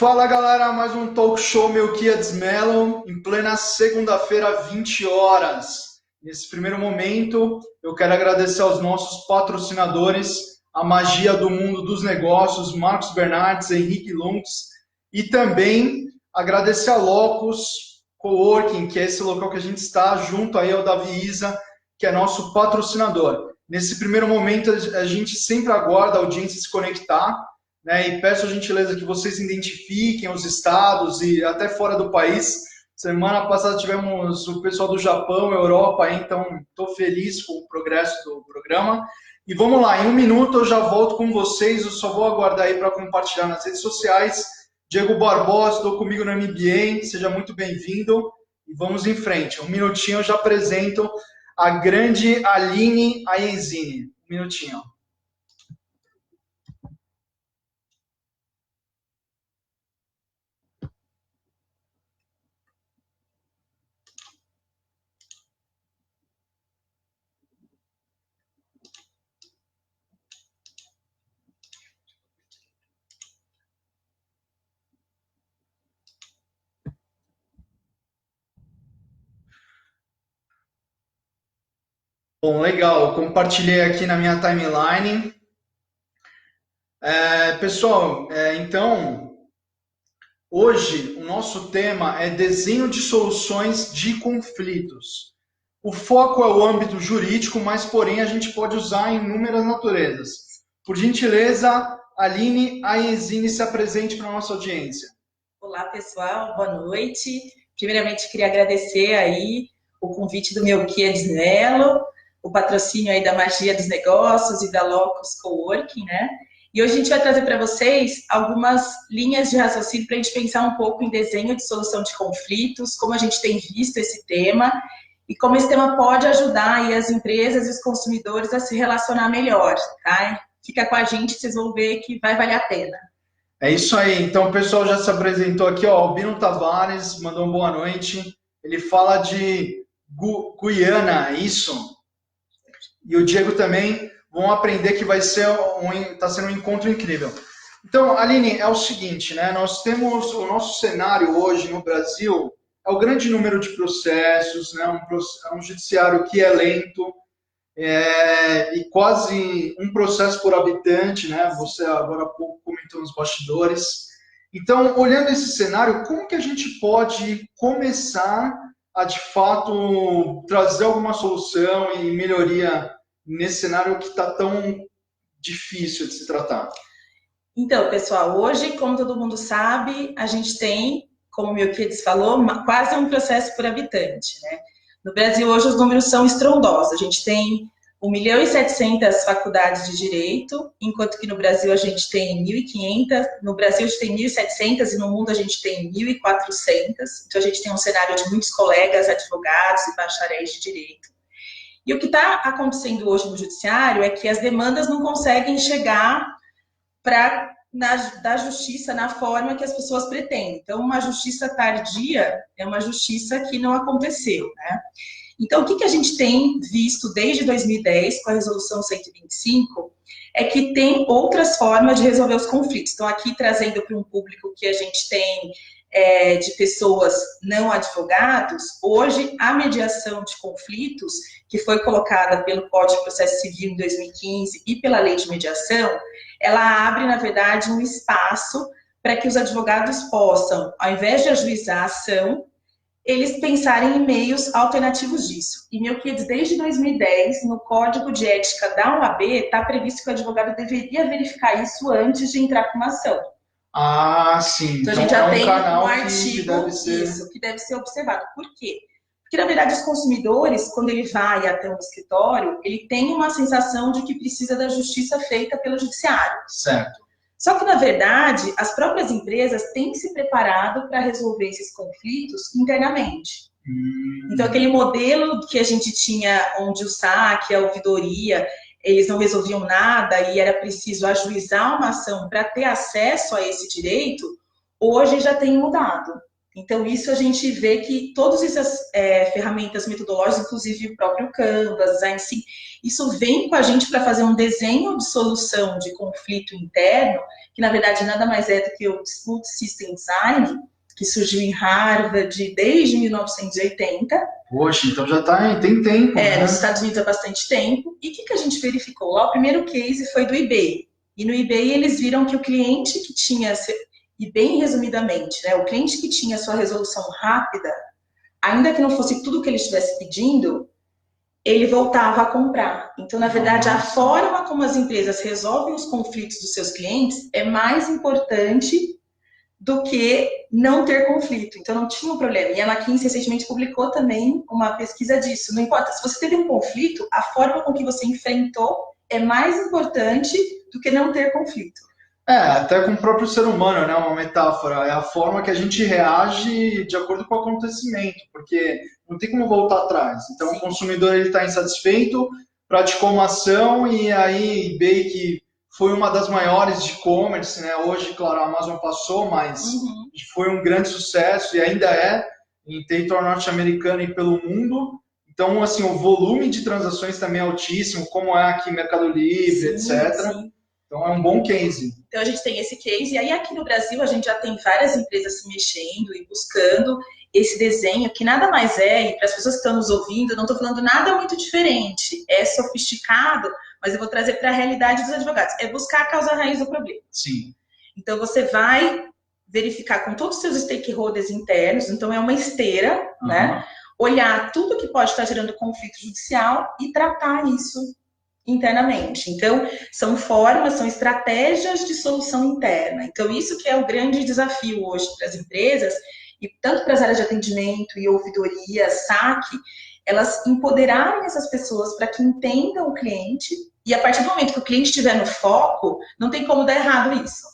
Fala galera, mais um talk show Melquiades Mello, em plena segunda-feira, 20 horas. Nesse primeiro momento, eu quero agradecer aos nossos patrocinadores, a Magia do Mundo dos Negócios, Marcos Bernardes, Henrique Luntz, e também agradecer a Locus Coworking, que é esse local que a gente está, junto aí ao Davi Isa, que é nosso patrocinador. Nesse primeiro momento, a gente sempre aguarda a audiência se conectar, né, e peço a gentileza que vocês identifiquem os estados e até fora do país. Semana passada tivemos o pessoal do Japão, Europa, então estou feliz com o progresso do programa. E vamos lá, em um minuto eu já volto com vocês, eu só vou aguardar aí para compartilhar nas redes sociais. Diego Barbosa, estou comigo no MBA, seja muito bem-vindo e vamos em frente. Um minutinho eu já apresento a grande Aline Aienzini. Um minutinho. Bom, legal, compartilhei aqui na minha timeline. Pessoal, então, hoje o nosso tema é desenho de soluções de conflitos. O foco é o âmbito jurídico, mas porém a gente pode usar em inúmeras naturezas. Por gentileza, Aline Aienzini, se apresente para a nossa audiência. Olá, pessoal, boa noite. Primeiramente, queria agradecer aí o convite do Melquiades Mello, o patrocínio aí da Magia dos Negócios e da Locus Coworking, né? E hoje a gente vai trazer para vocês algumas linhas de raciocínio para a gente pensar um pouco em desenho de solução de conflitos, como a gente tem visto esse tema e como esse tema pode ajudar aí as empresas e os consumidores a se relacionar melhor, tá? Fica com a gente, vocês vão ver que vai valer a pena. É isso aí, então o pessoal já se apresentou aqui, ó, Albino Tavares mandou uma boa noite, ele fala de Guiana, isso? E o Diego também, vão aprender que vai ser tá sendo um encontro incrível. Então, Aline, é o seguinte, né, nós temos o nosso cenário hoje no Brasil, é o grande número de processos, né, um judiciário que é lento, e quase um processo por habitante, né? Você agora há pouco comentou nos bastidores. Então, olhando esse cenário, como que a gente pode começar a, de fato, trazer alguma solução e melhoria nesse cenário que está tão difícil de se tratar? Então, pessoal, hoje, como todo mundo sabe, a gente tem, como o Melquiades falou, quase um processo por habitante, né? No Brasil, hoje, os números são estrondosos. A gente tem 1.700.000 faculdades de direito, enquanto que no Brasil a gente tem 1.500, no Brasil a gente tem 1.700 e no mundo a gente tem 1.400. Então, a gente tem um cenário de muitos colegas, advogados e bacharéis de direito. E o que está acontecendo hoje no judiciário é que as demandas não conseguem chegar da justiça na forma que as pessoas pretendem. Então, uma justiça tardia é uma justiça que não aconteceu, né? Então, o que a gente tem visto desde 2010 com a Resolução 125 é que tem outras formas de resolver os conflitos. Então, aqui trazendo para um público que a gente tem de pessoas não advogados, hoje a mediação de conflitos, que foi colocada pelo Código de Processo Civil em 2015 e pela Lei de Mediação, ela abre, na verdade, um espaço para que os advogados possam, ao invés de ajuizar a ação, eles pensarem em meios alternativos disso. E, Melquiades, desde 2010, no Código de Ética da OAB, está previsto que o advogado deveria verificar isso antes de entrar com uma ação. Ah, sim. Então, a gente já tem um artigo que deve ser observado. Por quê? Porque, na verdade, os consumidores, quando ele vai até um escritório, ele tem uma sensação de que precisa da justiça feita pelo judiciário. Certo. Só que, na verdade, as próprias empresas têm se preparado para resolver esses conflitos internamente. Então, aquele modelo que a gente tinha, onde o saque, a ouvidoria, eles não resolviam nada e era preciso ajuizar uma ação para ter acesso a esse direito, hoje já tem mudado. Então, isso a gente vê que todas essas ferramentas metodológicas, inclusive o próprio Canvas, Design Sim, isso vem com a gente para fazer um desenho de solução de conflito interno, que na verdade nada mais é do que o Dispute System Design, que surgiu em Harvard desde 1980. Poxa, então já tem tempo, né? Nos Estados Unidos há bastante tempo. E o que a gente verificou? Lá o primeiro case foi do eBay. E no eBay eles viram que o cliente que tinha, e bem resumidamente, né, o cliente que tinha sua resolução rápida, ainda que não fosse tudo que ele estivesse pedindo, ele voltava a comprar. Então, na verdade, a forma como as empresas resolvem os conflitos dos seus clientes é mais importante do que não ter conflito. Então, não tinha um problema. E a McKinsey recentemente publicou também uma pesquisa disso. Não importa, se você teve um conflito, a forma com que você enfrentou é mais importante do que não ter conflito. Até com o próprio ser humano, né? Uma metáfora. É a forma que a gente reage de acordo com o acontecimento, porque não tem como voltar atrás. Então, sim, o consumidor está insatisfeito, praticou uma ação e aí eBay, que foi uma das maiores de e-commerce, né? Hoje, claro, a Amazon passou, mas foi um grande sucesso e ainda é em território norte-americano e pelo mundo. Então, assim, o volume de transações também é altíssimo, como é aqui Mercado Livre, sim, etc. Sim. Então, é um bom case. Então, a gente tem esse case. E aí, aqui no Brasil, a gente já tem várias empresas se mexendo e buscando esse desenho, que nada mais é, e para as pessoas que estão nos ouvindo, não estou falando nada muito diferente. É sofisticado, mas eu vou trazer para a realidade dos advogados. É buscar a causa raiz do problema. Sim. Então, você vai verificar com todos os seus stakeholders internos. Então, é uma esteira, né? Olhar tudo que pode estar gerando conflito judicial e tratar isso internamente. Então, são formas, são estratégias de solução interna. Então, isso que é o grande desafio hoje para as empresas, e tanto para as áreas de atendimento e ouvidoria, saque, elas empoderarem essas pessoas para que entendam o cliente, e a partir do momento que o cliente estiver no foco, não tem como dar errado isso.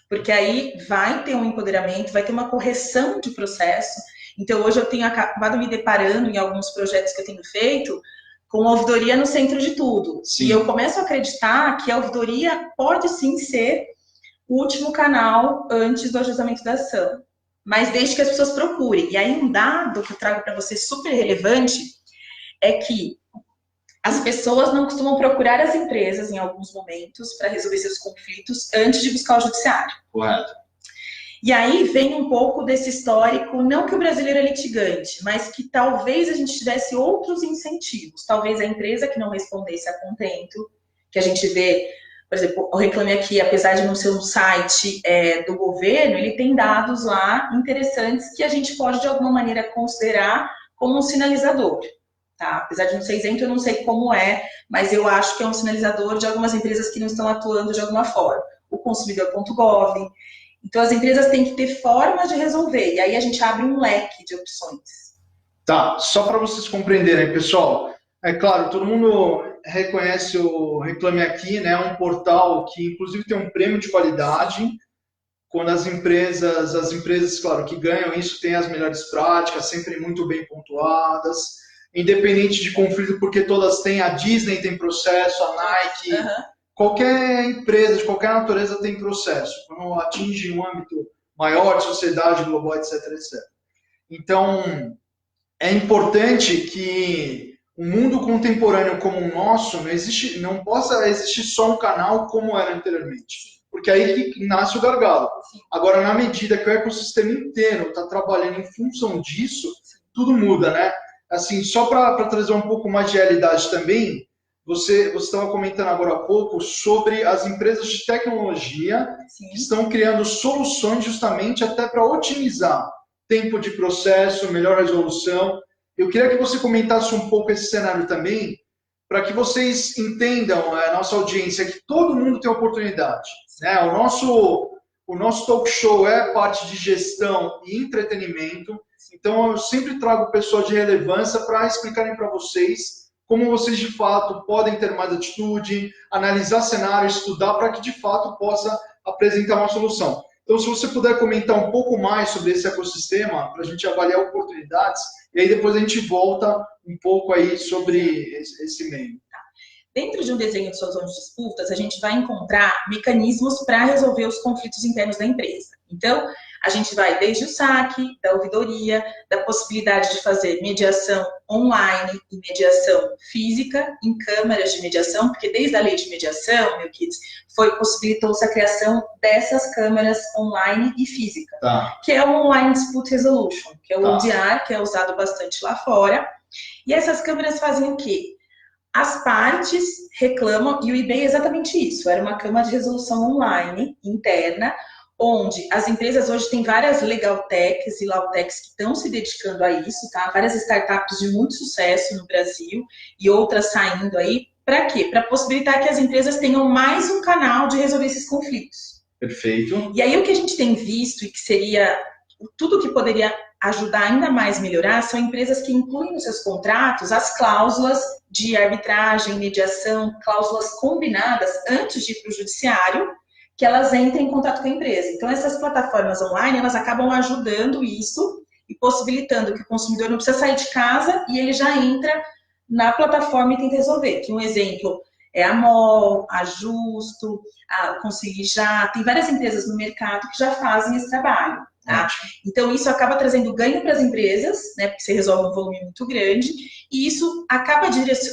Porque aí vai ter um empoderamento, vai ter uma correção de processo. Então, hoje eu tenho acabado me deparando em alguns projetos que eu tenho feito, com a ouvidoria no centro de tudo. Sim. E eu começo a acreditar que a ouvidoria pode sim ser o último canal antes do ajuizamento da ação. Mas desde que as pessoas procurem. E aí um dado que eu trago para você super relevante é que as pessoas não costumam procurar as empresas em alguns momentos para resolver seus conflitos antes de buscar o judiciário. Correto. E aí vem um pouco desse histórico, não que o brasileiro é litigante, mas que talvez a gente tivesse outros incentivos. Talvez a empresa que não respondesse a contento, que a gente vê, por exemplo, o Reclame Aqui, apesar de não ser um site do governo, ele tem dados lá interessantes que a gente pode, de alguma maneira, considerar como um sinalizador. Tá? Apesar de não ser isento, eu não sei como é, mas eu acho que é um sinalizador de algumas empresas que não estão atuando de alguma forma. O consumidor.gov. Então, as empresas têm que ter formas de resolver. E aí a gente abre um leque de opções. Tá, só para vocês compreenderem, pessoal. É claro, todo mundo reconhece o Reclame Aqui, né? Um portal que, inclusive, tem um prêmio de qualidade. Quando as empresas, claro, que ganham isso, têm as melhores práticas, sempre muito bem pontuadas. Independente de conflito, porque todas têm. A Disney tem processo, a Nike... Qualquer empresa de qualquer natureza tem processo, quando atinge um âmbito maior de sociedade global, etc, etc. Então, é importante que o mundo contemporâneo como o nosso não possa existir só um canal como era anteriormente, porque aí que nasce o gargalo. Agora, na medida que o ecossistema inteiro está trabalhando em função disso, tudo muda, né? Assim, só para trazer um pouco mais de realidade também, você estava comentando agora há pouco sobre as empresas de tecnologia, sim, que estão criando soluções justamente até para otimizar tempo de processo, melhor resolução. Eu queria que você comentasse um pouco esse cenário também, para que vocês entendam, a nossa audiência, que todo mundo tem oportunidade. Né? O nosso talk show é parte de gestão e entretenimento, então eu sempre trago pessoas de relevância para explicarem para vocês como vocês, de fato, podem ter mais atitude, analisar cenário, estudar para que, de fato, possa apresentar uma solução. Então, se você puder comentar um pouco mais sobre esse ecossistema, para a gente avaliar oportunidades, e aí depois a gente volta um pouco aí sobre esse meio. Dentro de um desenho de solução de disputas, a gente vai encontrar mecanismos para resolver os conflitos internos da empresa. Então, A gente vai desde o saque, da ouvidoria, da possibilidade de fazer mediação online e mediação física em câmaras de mediação, porque desde a lei de mediação, meu kids, possibilitou-se a criação dessas câmaras online e física, que é o Online Dispute Resolution, que é o ODR, que é usado bastante lá fora. E essas câmaras fazem o quê? As partes reclamam, e o eBay é exatamente isso, era uma câmara de resolução online, interna, onde as empresas hoje têm várias legaltechs e lautechs que estão se dedicando a isso, tá? Várias startups de muito sucesso no Brasil e outras saindo aí. Para quê? Para possibilitar que as empresas tenham mais um canal de resolver esses conflitos. Perfeito. E aí o que a gente tem visto e que seria tudo que poderia ajudar ainda mais a melhorar são empresas que incluem nos seus contratos as cláusulas de arbitragem, mediação, cláusulas combinadas antes de ir para o judiciário, que elas entrem em contato com a empresa. Então, essas plataformas online, elas acabam ajudando isso e possibilitando que o consumidor não precisa sair de casa e ele já entra na plataforma e tenta resolver. Que um exemplo é a MOL, a Justo, a Conseguir Já, tem várias empresas no mercado que já fazem esse trabalho. Tá? Então, isso acaba trazendo ganho para as empresas, né, porque você resolve um volume muito grande, e isso acaba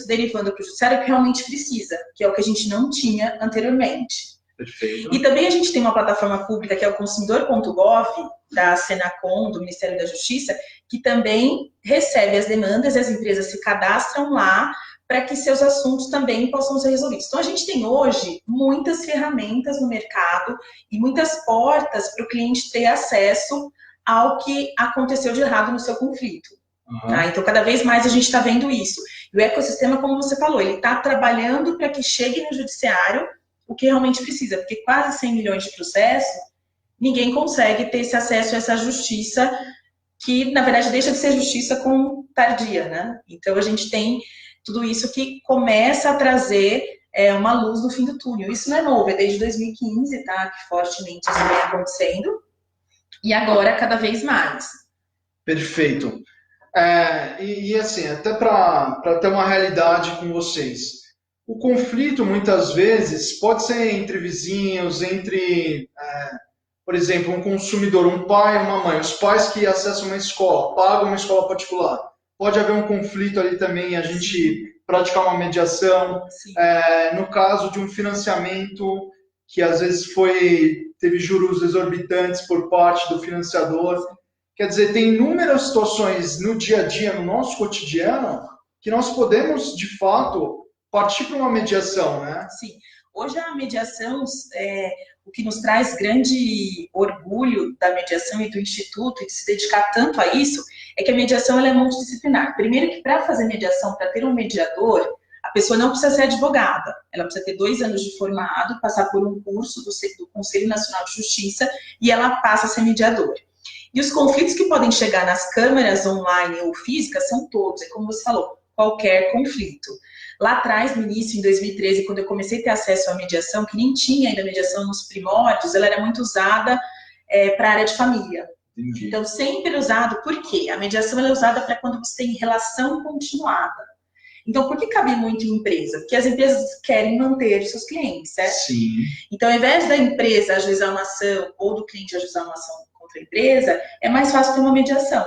derivando para o judiciário que realmente precisa, que é o que a gente não tinha anteriormente. Perfeito. E também a gente tem uma plataforma pública que é o consumidor.gov, da Senacom, do Ministério da Justiça, que também recebe as demandas e as empresas se cadastram lá para que seus assuntos também possam ser resolvidos. Então, a gente tem hoje muitas ferramentas no mercado e muitas portas para o cliente ter acesso ao que aconteceu de errado no seu conflito. Tá? Então, cada vez mais a gente está vendo isso. E o ecossistema, como você falou, ele está trabalhando para que chegue no judiciário o que realmente precisa, porque quase 100 milhões de processos, ninguém consegue ter esse acesso a essa justiça, que, na verdade, deixa de ser justiça com tardia, né? Então, a gente tem tudo isso que começa a trazer uma luz no fim do túnel. Isso não é novo, é desde 2015, tá? Que fortemente isso vem acontecendo. E agora, cada vez mais. Perfeito. E assim, até para ter uma realidade com vocês, o conflito, muitas vezes, pode ser entre vizinhos, por exemplo, um consumidor, um pai e uma mãe, os pais que acessam uma escola, pagam uma escola particular. Pode haver um conflito ali também, a gente praticar uma mediação. No caso de um financiamento que às vezes teve juros exorbitantes por parte do financiador. Quer dizer, tem inúmeras situações no dia a dia, no nosso cotidiano, que nós podemos, de fato, partir para uma mediação, né? Sim. Hoje a mediação, o que nos traz grande orgulho da mediação e do Instituto, e de se dedicar tanto a isso, é que a mediação ela é multidisciplinar. Primeiro que para fazer mediação, para ter um mediador, a pessoa não precisa ser advogada. Ela precisa ter 2 anos de formado, passar por um curso do Conselho Nacional de Justiça e ela passa a ser mediador. E os conflitos que podem chegar nas câmeras online ou físicas são todos, é como você falou, qualquer conflito. Lá atrás, no início, em 2013, quando eu comecei a ter acesso à mediação, que nem tinha ainda mediação nos primórdios, ela era muito usada para a área de família. Entendi. Então, sempre usado, por quê? A mediação ela é usada para quando você tem relação continuada. Então, por que cabe muito em empresa? Porque as empresas querem manter seus clientes, certo? Sim. Então, ao invés da empresa ajuizar uma ação ou do cliente ajuizar uma ação contra a empresa, é mais fácil ter uma mediação.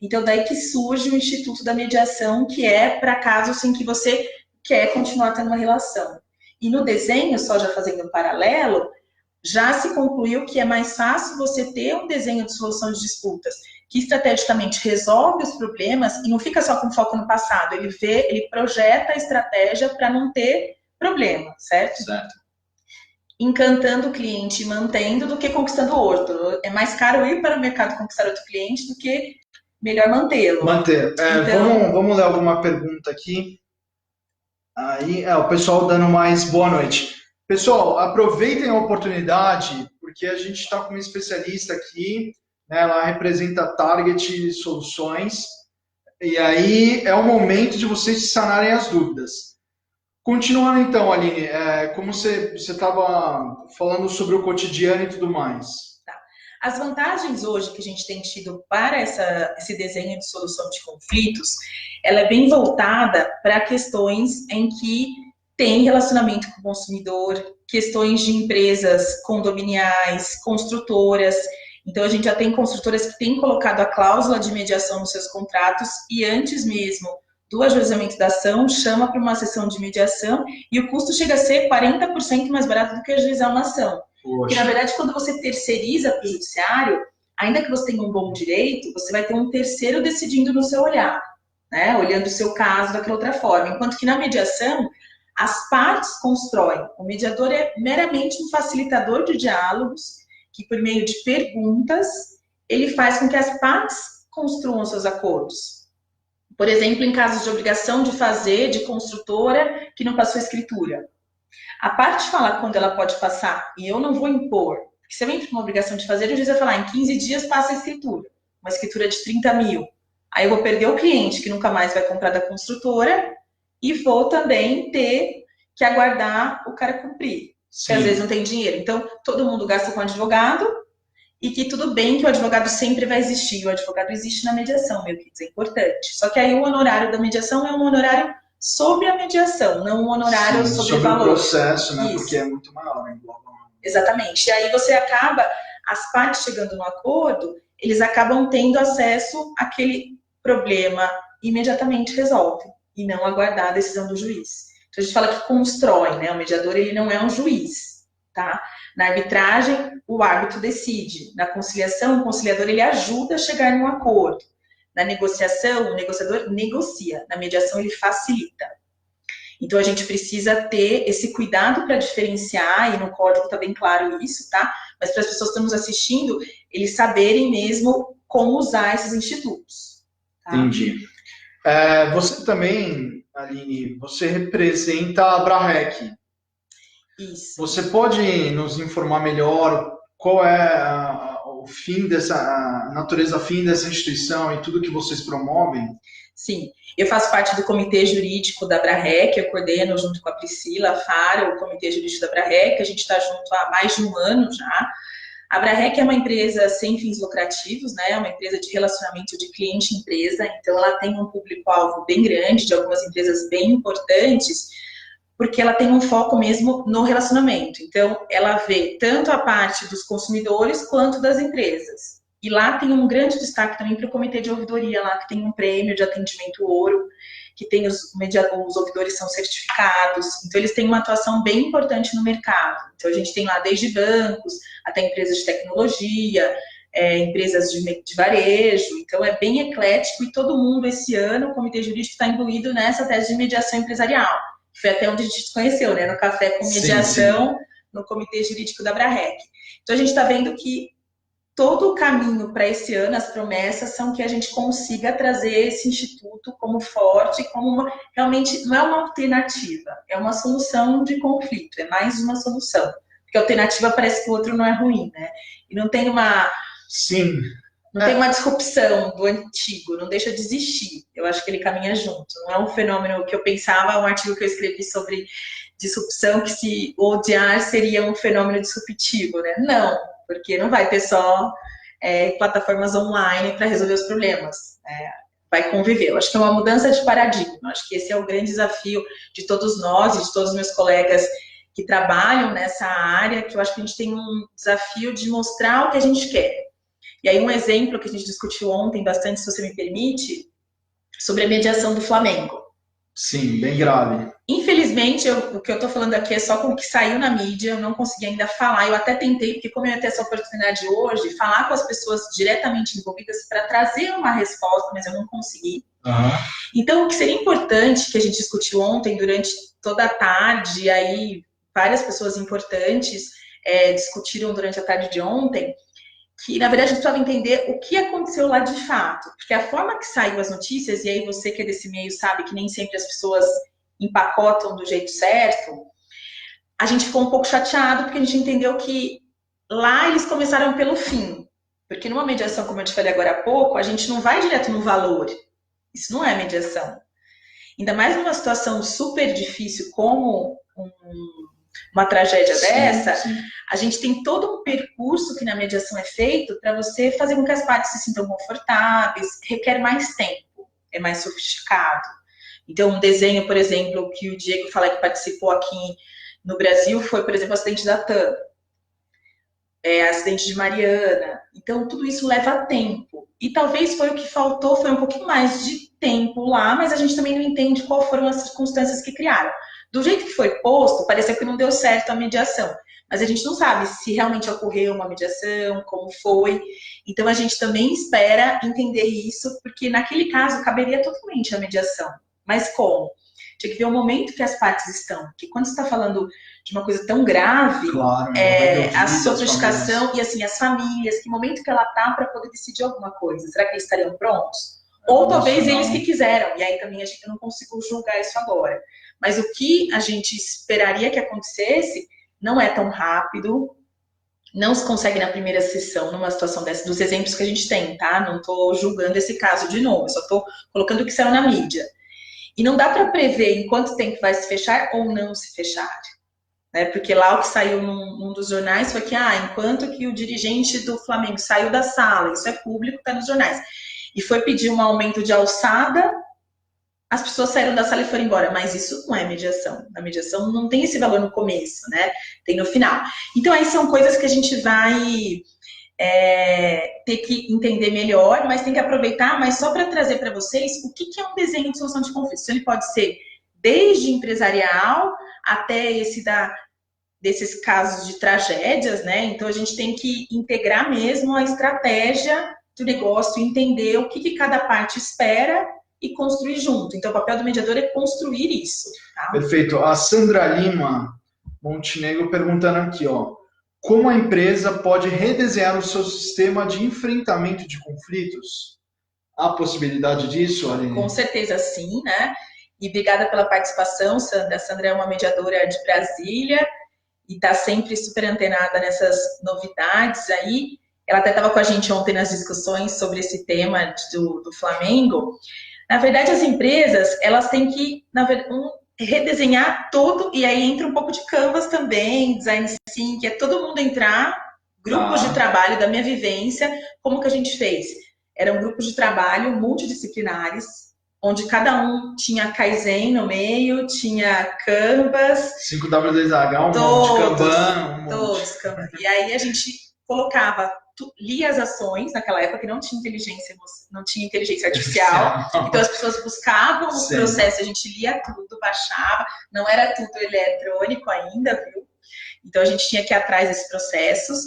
Então, daí que surge o Instituto da Mediação, que é para casos em que você quer continuar tendo uma relação. E no desenho, só já fazendo um paralelo, já se concluiu que é mais fácil você ter um desenho de solução de disputas que estrategicamente resolve os problemas e não fica só com foco no passado. Ele projeta a estratégia para não ter problema, certo? Certo. Encantando o cliente e mantendo do que conquistando outro. É mais caro ir para o mercado conquistar outro cliente do que melhor mantê-lo. Manter. Então, vamos ler alguma pergunta aqui. Aí, o pessoal dando mais boa noite. Pessoal, aproveitem a oportunidade, porque a gente está com uma especialista aqui, né, ela representa a Target Soluções, e aí é o momento de vocês sanarem as dúvidas. Continuando então, Aline, como você estava falando sobre o cotidiano e tudo mais. As vantagens hoje que a gente tem tido para esse desenho de solução de conflitos, ela é bem voltada para questões em que tem relacionamento com o consumidor, questões de empresas condominiais, construtoras. Então, a gente já tem construtoras que têm colocado a cláusula de mediação nos seus contratos e antes mesmo do ajuizamento da ação, chama para uma sessão de mediação e o custo chega a ser 40% mais barato do que ajuizar uma ação. Porque, na verdade, quando você terceiriza para o judiciário, ainda que você tenha um bom direito, você vai ter um terceiro decidindo no seu olhar, né? Olhando o seu caso daquela outra forma. Enquanto que na mediação, as partes constroem. O mediador é meramente um facilitador de diálogos, que por meio de perguntas, ele faz com que as partes construam seus acordos. Por exemplo, em casos de obrigação de fazer, de construtora que não passou escritura. A parte fala quando ela pode passar, e eu não vou impor. Porque se eu entro com uma obrigação de fazer, o juiz vai falar, em 15 dias passa a escritura. Uma escritura de 30 mil. Aí eu vou perder o cliente, que nunca mais vai comprar da construtora, e vou também ter que aguardar o cara cumprir. Porque às vezes não tem dinheiro. Então, todo mundo gasta com advogado, e que tudo bem que o advogado sempre vai existir. O advogado existe na mediação, meu querido, é importante. Só que aí o honorário da mediação é um honorário sobre a mediação, não um honorário sobre o valor. Sobre o processo, né? Isso. Porque é muito maior. Né? Exatamente. E aí você acaba, as partes chegando no acordo, eles acabam tendo acesso àquele problema imediatamente resolve, e não aguardar a decisão do juiz. Então a gente fala que constrói, né? O mediador, ele não é um juiz, tá? Na arbitragem, o árbitro decide. Na conciliação, o conciliador, ele ajuda a chegar num acordo. Na negociação, o negociador negocia. Na mediação, ele facilita. Então, a gente precisa ter esse cuidado para diferenciar, e no código está bem claro isso, tá? Mas para as pessoas que estão nos assistindo, eles saberem mesmo como usar esses institutos. Tá? Entendi. Você também, Aline, você representa a Abrarec. Isso. Você pode nos informar melhor qual é a natureza fim dessa instituição e tudo que vocês promovem? Sim, eu faço parte do comitê jurídico da Abrarec, eu coordeno junto com a Priscila Faro, o comitê jurídico da Abrarec, a gente está junto há mais de um ano já. A Abrarec é uma empresa sem fins lucrativos, né? É uma empresa de relacionamento de cliente-empresa, então ela tem um público-alvo bem grande, de algumas empresas bem importantes, porque ela tem um foco mesmo no relacionamento. Então, ela vê tanto a parte dos consumidores quanto das empresas. E lá tem um grande destaque também para o comitê de ouvidoria, lá que tem um prêmio de atendimento ouro, que tem os ouvidores são certificados. Então, eles têm uma atuação bem importante no mercado. Então, a gente tem lá desde bancos até empresas de tecnologia, empresas de varejo. Então, é bem eclético e todo mundo, esse ano, o comitê jurídico está incluído nessa tese de mediação empresarial. Foi até onde a gente se conheceu, né? No Café com Mediação, sim. No Comitê Jurídico da Abrarec. Então, a gente está vendo que todo o caminho para esse ano, as promessas são que a gente consiga trazer esse instituto como forte, como realmente não é uma alternativa, é uma solução de conflito, é mais uma solução. Porque a alternativa parece que o outro não é ruim, né? E não tem uma... Sim. Não tem uma disrupção do antigo, não deixa de existir. Eu acho que ele caminha junto. Não é um fenômeno que eu pensava, um artigo que eu escrevi sobre disrupção, que se odiar seria um fenômeno disruptivo, né? Não, porque não vai ter só plataformas online para resolver os problemas. Vai conviver. Eu acho que é uma mudança de paradigma. Eu acho que esse é o grande desafio de todos nós e de todos os meus colegas que trabalham nessa área, que eu acho que a gente tem um desafio de mostrar o que a gente quer. E aí um exemplo que a gente discutiu ontem bastante, se você me permite, sobre a mediação do Flamengo. Sim, bem grave. Infelizmente, o que eu estou falando aqui é só com o que saiu na mídia, eu não consegui ainda falar, eu até tentei, porque como eu ia ter essa oportunidade hoje, falar com as pessoas diretamente envolvidas para trazer uma resposta, mas eu não consegui. Uhum. Então, o que seria importante, que a gente discutiu ontem, durante toda a tarde, e aí várias pessoas importantes discutiram durante a tarde de ontem, que, na verdade, a gente precisava entender o que aconteceu lá de fato. Porque a forma que saiu as notícias, e aí você que é desse meio sabe que nem sempre as pessoas empacotam do jeito certo, a gente ficou um pouco chateado porque a gente entendeu que lá eles começaram pelo fim. Porque numa mediação, como eu te falei agora há pouco, a gente não vai direto no valor. Isso não é mediação. Ainda mais numa situação super difícil como uma tragédia dessa, sim. A gente tem todo um percurso que na mediação é feito para você fazer com que as partes se sintam confortáveis, requer mais tempo, é mais sofisticado. Então, um desenho, por exemplo, que o Diego fala que participou aqui no Brasil foi, por exemplo, o acidente da TAM. acidente de Mariana. Então, tudo isso leva tempo. E talvez foi o que faltou, foi um pouquinho mais de tempo lá, mas a gente também não entende qual foram as circunstâncias que criaram. Do jeito que foi posto, pareceu que não deu certo a mediação. Mas a gente não sabe se realmente ocorreu uma mediação, como foi. Então, a gente também espera entender isso, porque naquele caso caberia totalmente a mediação. Mas como? Tinha que ver o momento que as partes estão. Porque quando você está falando de uma coisa tão grave, Claro, a sofisticação e assim, as famílias, que momento que ela está para poder decidir alguma coisa? Será que eles estariam prontos? Ou talvez eles que quiseram, e aí também a gente não consigo julgar isso agora. Mas o que a gente esperaria que acontecesse não é tão rápido, não se consegue na primeira sessão, numa situação dessa, dos exemplos que a gente tem, tá? Não estou julgando esse caso de novo, só estou colocando o que saiu na mídia. E não dá para prever em quanto tempo vai se fechar ou não se fechar. Né? Porque lá o que saiu num dos jornais foi que, enquanto que o dirigente do Flamengo saiu da sala, isso é público, está nos jornais, e foi pedir um aumento de alçada, as pessoas saíram da sala e foram embora. Mas isso não é mediação. A mediação não tem esse valor no começo, né? Tem no final. Então, aí são coisas que a gente vai ter que entender melhor, mas tem que aproveitar, mas só para trazer para vocês o que é um desenho de solução de conflitos. Ele pode ser desde empresarial até desses casos de tragédias, né? Então, a gente tem que integrar mesmo a estratégia do negócio, entender o que cada parte espera e construir junto. Então, o papel do mediador é construir isso. Tá? Perfeito. A Sandra Lima Montenegro perguntando aqui, ó. Como a empresa pode redesenhar o seu sistema de enfrentamento de conflitos? Há possibilidade disso, Aline? Com certeza sim, né? E obrigada pela participação, Sandra. A Sandra é uma mediadora de Brasília e está sempre super antenada nessas novidades aí. Ela até estava com a gente ontem nas discussões sobre esse tema do Flamengo. Na verdade, as empresas, elas têm que, redesenhar todo, e aí entra um pouco de Canvas também, design sim, que é todo mundo entrar, grupos de trabalho da minha vivência, como que a gente fez? Eram grupos de trabalho multidisciplinares, onde cada um tinha Kaizen no meio, tinha Canvas. 5W2H, um monte de Kanban. Todos, Kanban. E aí a gente colocava, lia as ações, naquela época que não tinha inteligência artificial, então as pessoas buscavam os processos, a gente lia tudo, baixava, não era tudo eletrônico ainda, viu? Então a gente tinha que ir atrás desses processos,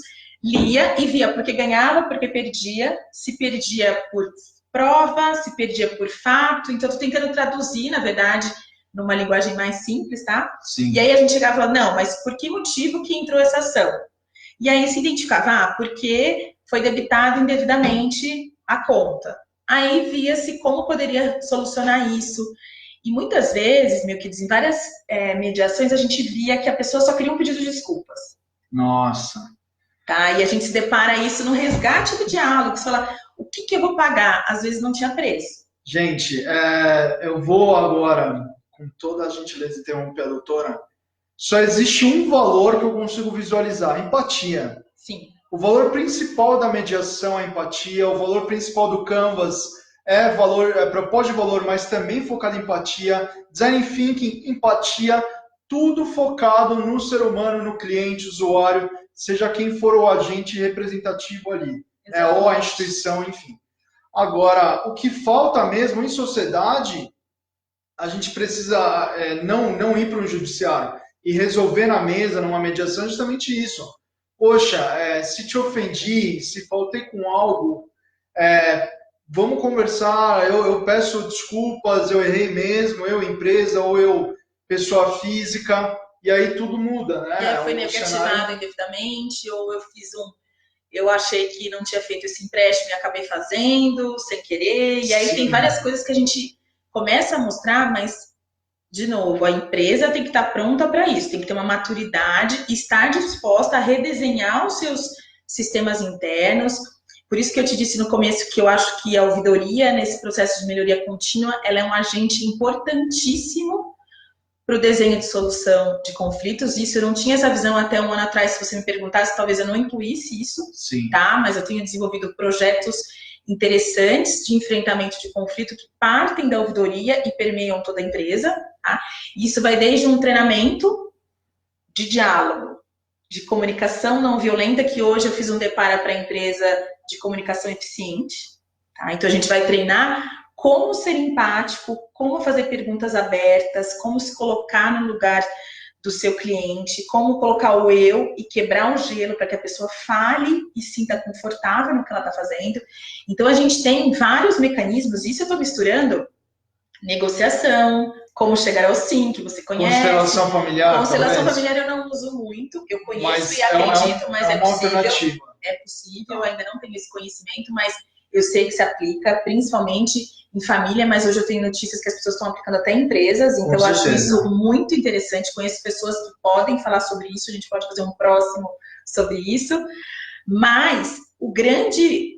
lia e via porque ganhava, porque perdia, se perdia por prova, se perdia por fato, então eu tô tentando traduzir, na verdade, numa linguagem mais simples, tá? Sim. E aí a gente chegava e falava, não, mas por que motivo que entrou essa ação? E aí se identificava, porque foi debitado indevidamente a conta. Aí via-se como poderia solucionar isso. E muitas vezes, meu querido, em várias mediações, a gente via que a pessoa só queria um pedido de desculpas. Nossa. Tá? E a gente se depara isso no resgate do diálogo. Você fala, o que eu vou pagar? Às vezes não tinha preço. Gente, eu vou agora, com toda a gentileza, interromper a doutora. Só existe um valor que eu consigo visualizar, empatia. Sim. O valor principal da mediação é empatia, o valor principal do Canvas é propósito de valor, mas também focado em empatia, design thinking, empatia, tudo focado no ser humano, no cliente, usuário, seja quem for o agente representativo ali, ou a instituição, enfim. Agora, o que falta mesmo em sociedade, a gente precisa não ir para um judiciário e resolver na mesa, numa mediação, justamente isso. Poxa, se te ofendi, se faltei com algo, vamos conversar, eu peço desculpas, eu errei mesmo, eu empresa ou eu pessoa física, e aí tudo muda, né? E aí foi negativado indevidamente, ou eu achei que não tinha feito esse empréstimo e acabei fazendo, sem querer, e aí Sim. Tem várias coisas que a gente começa a mostrar, mas de novo, a empresa tem que estar pronta para isso, tem que ter uma maturidade e estar disposta a redesenhar os seus sistemas internos. Por isso que eu te disse no começo que eu acho que a ouvidoria, nesse processo de melhoria contínua, ela é um agente importantíssimo para o desenho de solução de conflitos. Isso eu não tinha essa visão até um ano atrás, se você me perguntasse, talvez eu não incluísse isso, Sim. Tá? Mas eu tenho desenvolvido projetos interessantes de enfrentamento de conflito que partem da ouvidoria e permeiam toda a empresa. Tá? Isso vai desde um treinamento de diálogo, de comunicação não violenta, que hoje eu fiz um deparo para a empresa de comunicação eficiente. Tá? Então, a gente vai treinar como ser empático, como fazer perguntas abertas, como se colocar no lugar do seu cliente, como colocar o eu e quebrar o gelo para que a pessoa fale e sinta confortável no que ela está fazendo. Então, a gente tem vários mecanismos, isso eu estou misturando negociação, como chegar ao sim, que você conhece. Constelação familiar. Constelação familiar eu não uso muito, eu conheço mas e acredito, mas é possível. Alternativa. É possível, eu ainda não tenho esse conhecimento, mas eu sei que se aplica, principalmente em família, mas hoje eu tenho notícias que as pessoas estão aplicando até em empresas, então eu acho isso muito interessante. Conheço pessoas que podem falar sobre isso, a gente pode fazer um próximo sobre isso, mas o grande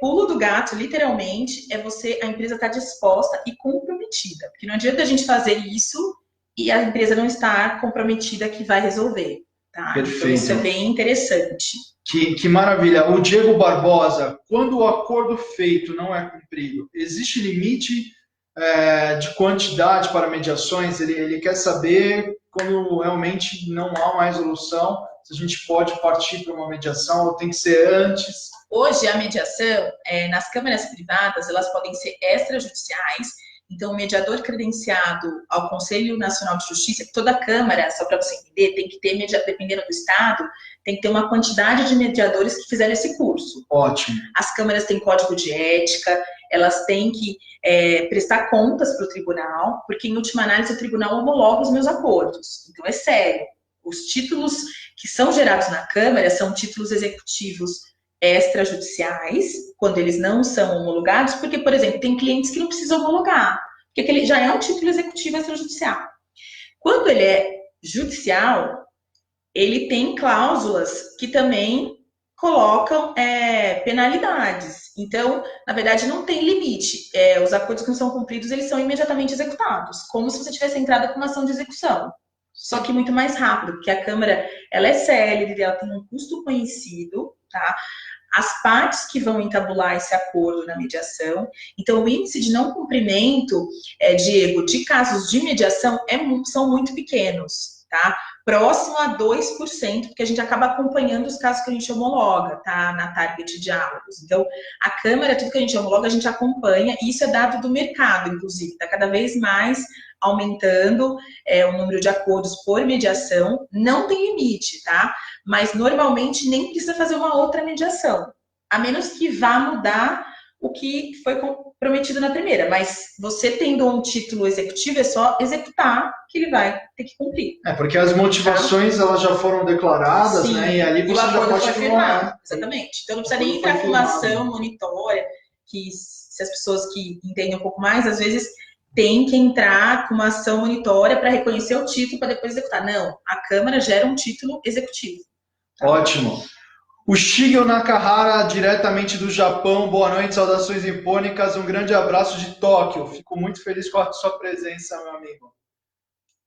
pulo do gato, literalmente, é a empresa estar disposta e comprometida. Porque não adianta a gente fazer isso e a empresa não estar comprometida que vai resolver. Tá? Perfeito. Então, isso é bem interessante. Que maravilha. O Diego Barbosa, quando o acordo feito não é cumprido, existe limite de quantidade para mediações? Ele quer saber quando realmente não há uma resolução, se a gente pode partir para uma mediação ou tem que ser antes? Hoje, a mediação, nas câmaras privadas, elas podem ser extrajudiciais. Então, o mediador credenciado ao Conselho Nacional de Justiça, que toda Câmara, só para você entender, tem que ter, dependendo do Estado, tem que ter uma quantidade de mediadores que fizeram esse curso. Ótimo. As câmaras têm código de ética, elas têm que prestar contas para o tribunal, porque, em última análise, o tribunal homologa os meus acordos. Então, é sério. Os títulos que são gerados na Câmara são títulos executivos extrajudiciais, quando eles não são homologados, porque, por exemplo, tem clientes que não precisam homologar, porque aquele já é um título executivo extrajudicial. Quando ele é judicial, ele tem cláusulas que também colocam penalidades. Então, na verdade, não tem limite. Os acordos que não são cumpridos, eles são imediatamente executados, como se você tivesse entrado com uma ação de execução. Só que muito mais rápido, porque a Câmara, ela é célere, ela tem um custo conhecido, tá? As partes que vão entabular esse acordo na mediação. Então, o índice de não cumprimento, Diego, de casos de mediação são muito pequenos, tá? Próximo a 2%, porque a gente acaba acompanhando os casos que a gente homologa, tá? Na Target Diálogos. Então, a Câmara, tudo que a gente homologa, a gente acompanha, e isso é dado do mercado, inclusive, está cada vez mais aumentando o número de acordos por mediação. Não tem limite, tá? Mas, normalmente, nem precisa fazer uma outra mediação, a menos que vá mudar o que foi prometido na primeira. Mas você tendo um título executivo, é só executar que ele vai ter que cumprir. Porque as motivações, tá? Elas já foram declaradas, sim, né? E ali você já pode firmar. Exatamente. Então, não precisa nem entrar com uma ação monitória, que se as pessoas que entendem um pouco mais, às vezes tem que entrar com uma ação monitória para reconhecer o título para depois executar. Não, a Câmara gera um título executivo. Tá? Ótimo. O Shigeo Nakahara, diretamente do Japão. Boa noite, saudações nipônicas. Um grande abraço de Tóquio. Fico muito feliz com a sua presença, meu amigo.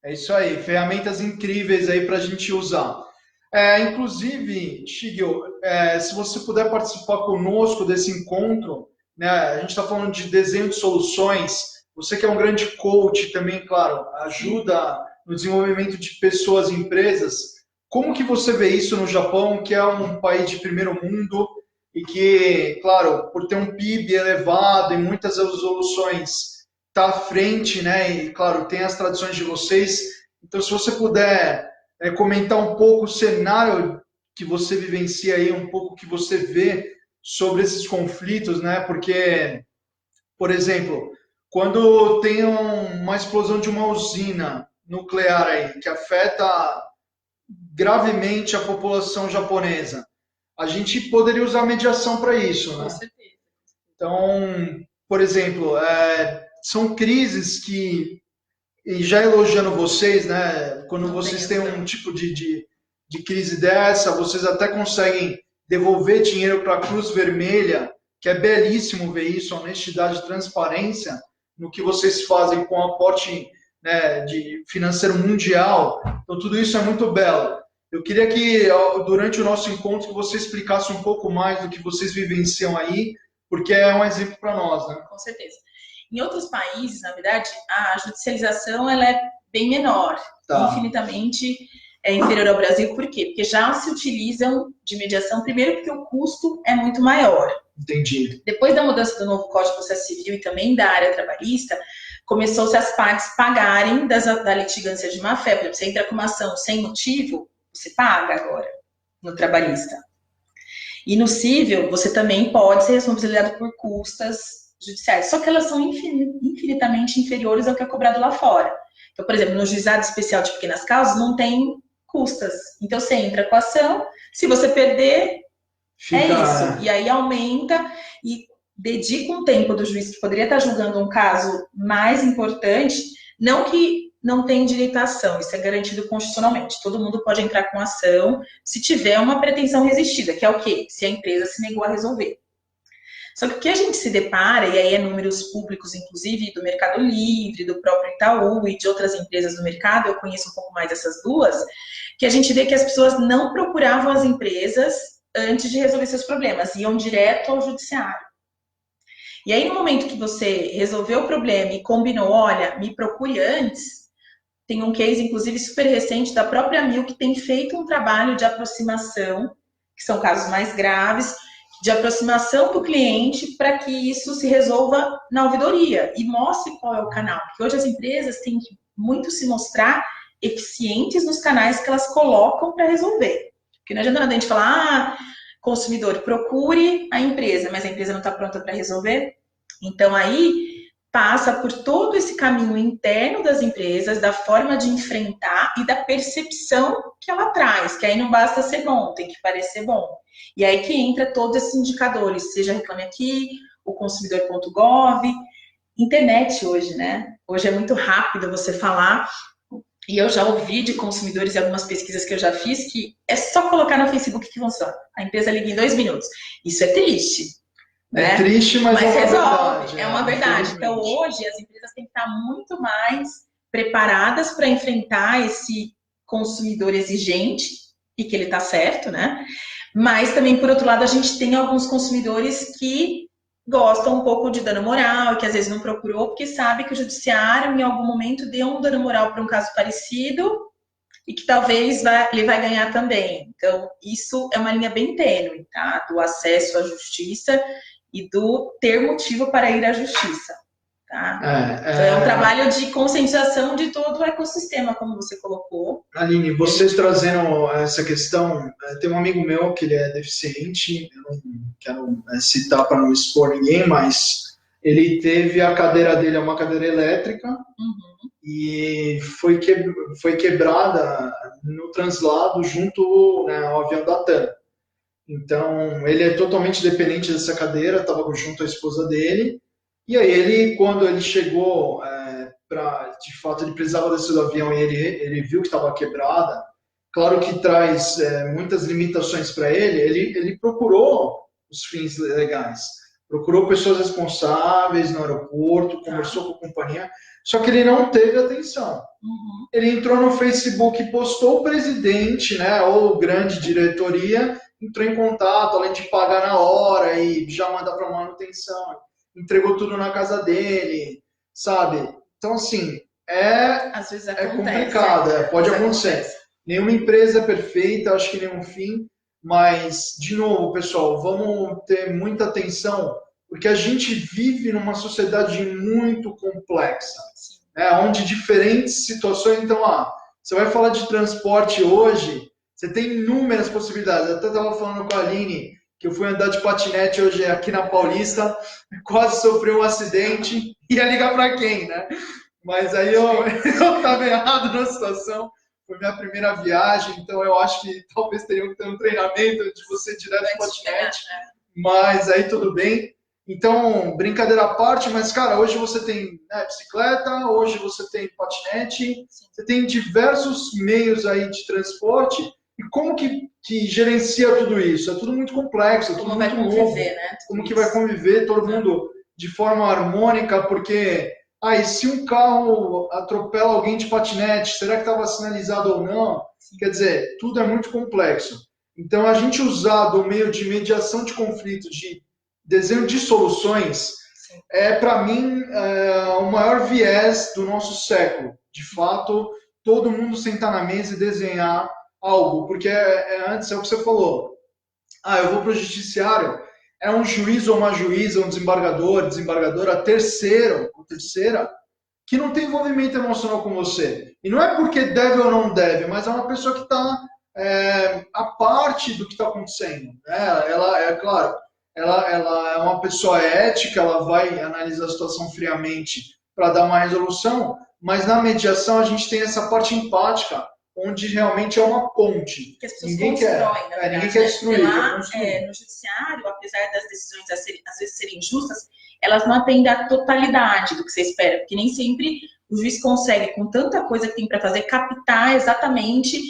É isso aí, ferramentas incríveis aí para a gente usar. Inclusive, Shigeo, se você puder participar conosco desse encontro, né, a gente está falando de desenho de soluções. Você que é um grande coach também, claro, ajuda no desenvolvimento de pessoas e empresas. Como que você vê isso no Japão, que é um país de primeiro mundo e que, claro, por ter um PIB elevado e muitas resoluções, está à frente, né? E, claro, tem as tradições de vocês. Então, se você puder comentar um pouco o cenário que você vivencia aí, um pouco o que você vê sobre esses conflitos, né? Porque, por exemplo, quando tem uma explosão de uma usina nuclear aí, que afeta gravemente a população japonesa, a gente poderia usar mediação para isso, né? Com certeza. Então, por exemplo, são crises que, e já elogiando vocês, né? Quando vocês têm um tipo de crise dessa, vocês até conseguem devolver dinheiro para a Cruz Vermelha, que é belíssimo ver isso, honestidade e transparência no que vocês fazem com o aporte, né, de financeiro mundial. Então, tudo isso é muito belo. Eu queria que, durante o nosso encontro, que você explicasse um pouco mais do que vocês vivenciam aí, porque é um exemplo para nós, né? Com certeza. Em outros países, na verdade, a judicialização ela é bem menor, tá, infinitamente é inferior ao Brasil, por quê? Porque já se utilizam de mediação, primeiro porque o custo é muito maior. Entendi. Depois da mudança do novo Código de Processo Civil e também da área trabalhista, começou-se as partes pagarem da litigância de má-fé. Por exemplo, você entra com uma ação sem motivo, você paga agora no trabalhista. E no civil, você também pode ser responsabilizado por custas judiciais, só que elas são infinitamente inferiores ao que é cobrado lá fora. Então, por exemplo, no juizado especial de pequenas causas, não tem custas. Então, você entra com a ação, se você perder, é isso. E aí aumenta e dedica um tempo do juiz que poderia estar julgando um caso mais importante, não que não tem direito à ação, isso é garantido constitucionalmente. Todo mundo pode entrar com ação se tiver uma pretensão resistida, que é o quê? Se a empresa se negou a resolver. Só que o que a gente se depara, e aí é números públicos, inclusive, do Mercado Livre, do próprio Itaú e de outras empresas do mercado, eu conheço um pouco mais dessas duas, que a gente vê que as pessoas não procuravam as empresas antes de resolver seus problemas, iam direto ao judiciário. E aí, no momento que você resolveu o problema e combinou, olha, me procure antes, tem um case, inclusive, super recente da própria Mil, que tem feito um trabalho de aproximação, que são casos mais graves, de aproximação do cliente para que isso se resolva na ouvidoria e mostre qual é o canal. Porque hoje as empresas têm que muito se mostrar eficientes nos canais que elas colocam para resolver. Porque não adianta nada a gente falar, consumidor, procure a empresa, mas a empresa não está pronta para resolver. Então, aí passa por todo esse caminho interno das empresas, da forma de enfrentar e da percepção que ela traz, que aí não basta ser bom, tem que parecer bom. E aí que entra todos esses indicadores, seja Reclame Aqui, o consumidor.gov, internet hoje, né? Hoje é muito rápido você falar, e eu já ouvi de consumidores em algumas pesquisas que eu já fiz, que é só colocar no Facebook que funciona. A empresa liga em 2 minutos. Isso é triste. É triste, mas é uma resolve, verdade. É uma verdade. Então, hoje, as empresas têm que estar muito mais preparadas para enfrentar esse consumidor exigente, e que ele está certo, né? Mas também, por outro lado, a gente tem alguns consumidores que gostam um pouco de dano moral, que às vezes não procurou, porque sabe que o judiciário, em algum momento, deu um dano moral para um caso parecido, e que talvez ele vai ganhar também. Então, isso é uma linha bem tênue, tá? Do acesso à justiça e do ter motivo para ir à justiça, tá? Então, é um trabalho de conscientização de todo o ecossistema, como você colocou. Aline, vocês trazendo essa questão, tem um amigo meu que ele é deficiente, eu não quero citar para não expor ninguém, mas ele teve a cadeira dele, é uma cadeira elétrica, e foi quebrada no translado junto, né, ao avião da TAM. Então, ele é totalmente dependente dessa cadeira, estava junto à esposa dele, e aí ele, quando ele chegou, de fato, ele precisava descer do avião e ele viu que estava quebrada, claro que traz muitas limitações para ele procurou os fins legais, procurou pessoas responsáveis no aeroporto, conversou com a companhia, só que ele não teve atenção. Ele entrou no Facebook, postou o presidente, né, ou grande diretoria, entrou em contato, além de pagar na hora e já mandar para manutenção, entregou tudo na casa dele, sabe? Então, assim, às vezes acontece, complicado, pode acontecer. Nenhuma empresa é perfeita, acho que nenhum fim, mas, de novo, pessoal, vamos ter muita atenção, porque a gente vive numa sociedade muito complexa, né, onde diferentes situações... Então, você vai falar de transporte hoje, você tem inúmeras possibilidades. Eu até estava falando com a Aline, que eu fui andar de patinete hoje aqui na Paulista, quase sofri um acidente, ia ligar para quem, né? Mas aí eu estava errado na situação, foi minha primeira viagem, então eu acho que talvez teria que ter um treinamento de você direto de patinete, mas aí tudo bem. Então, brincadeira à parte, mas, cara, hoje você tem, né, bicicleta, hoje você tem patinete, você tem diversos meios aí de transporte. E como que gerencia tudo isso? É tudo muito complexo, é tudo muito novo. Né? Como que vai conviver todo mundo de forma harmônica? Porque, e se um carro atropela alguém de patinete, será que estava sinalizado ou não? Quer dizer, tudo é muito complexo. Então, a gente usar do meio de mediação de conflito, de desenho de soluções, para mim, o maior viés do nosso século. De fato, todo mundo sentar na mesa e desenhar algo, porque antes é o que você falou. Eu vou para o judiciário, é um juiz ou uma juíza, um desembargador, desembargadora, terceiro ou terceira, que não tem envolvimento emocional com você. E não é porque deve ou não deve, mas é uma pessoa que está a parte do que está acontecendo. Né? Ela, é claro, ela é uma pessoa ética, ela vai analisar a situação friamente para dar uma resolução, mas na mediação a gente tem essa parte empática, onde realmente é uma ponte. Que as pessoas constroem, na verdade. Ninguém quer destruir. Lá, no judiciário, apesar das decisões às vezes serem justas, elas não atendem à totalidade do que você espera, porque nem sempre o juiz consegue, com tanta coisa que tem para fazer, captar exatamente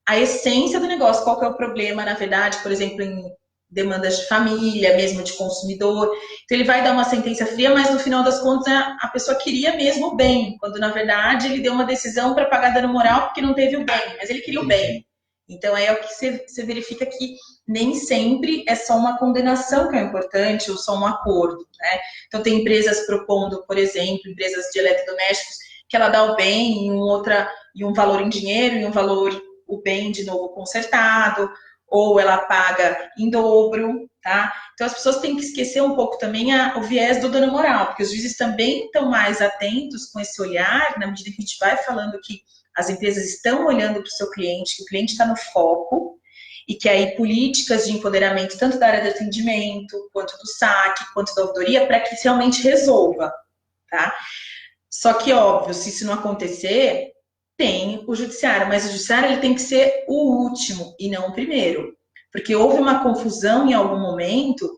a essência do negócio, qual que é o problema, na verdade, por exemplo, em demandas de família, mesmo de consumidor. Então, ele vai dar uma sentença fria, mas no final das contas a pessoa queria mesmo o bem, quando na verdade ele deu uma decisão para pagar dano moral porque não teve o bem, mas ele queria o bem. Então, é o que você verifica que nem sempre é só uma condenação que é importante ou só um acordo. Né? Então, tem empresas propondo, por exemplo, empresas de eletrodomésticos, que ela dá o bem em um valor em dinheiro, em um valor o bem de novo consertado, ou ela paga em dobro, tá? Então, as pessoas têm que esquecer um pouco também o viés do dano moral, porque os juízes também estão mais atentos com esse olhar, na medida que a gente vai falando que as empresas estão olhando para o seu cliente, que o cliente está no foco, e que aí políticas de empoderamento, tanto da área de atendimento, quanto do saque, quanto da ouvidoria, para que realmente resolva, tá? Só que, óbvio, se isso não acontecer, tem o judiciário, mas o judiciário ele tem que ser o último e não o primeiro, porque houve uma confusão em algum momento,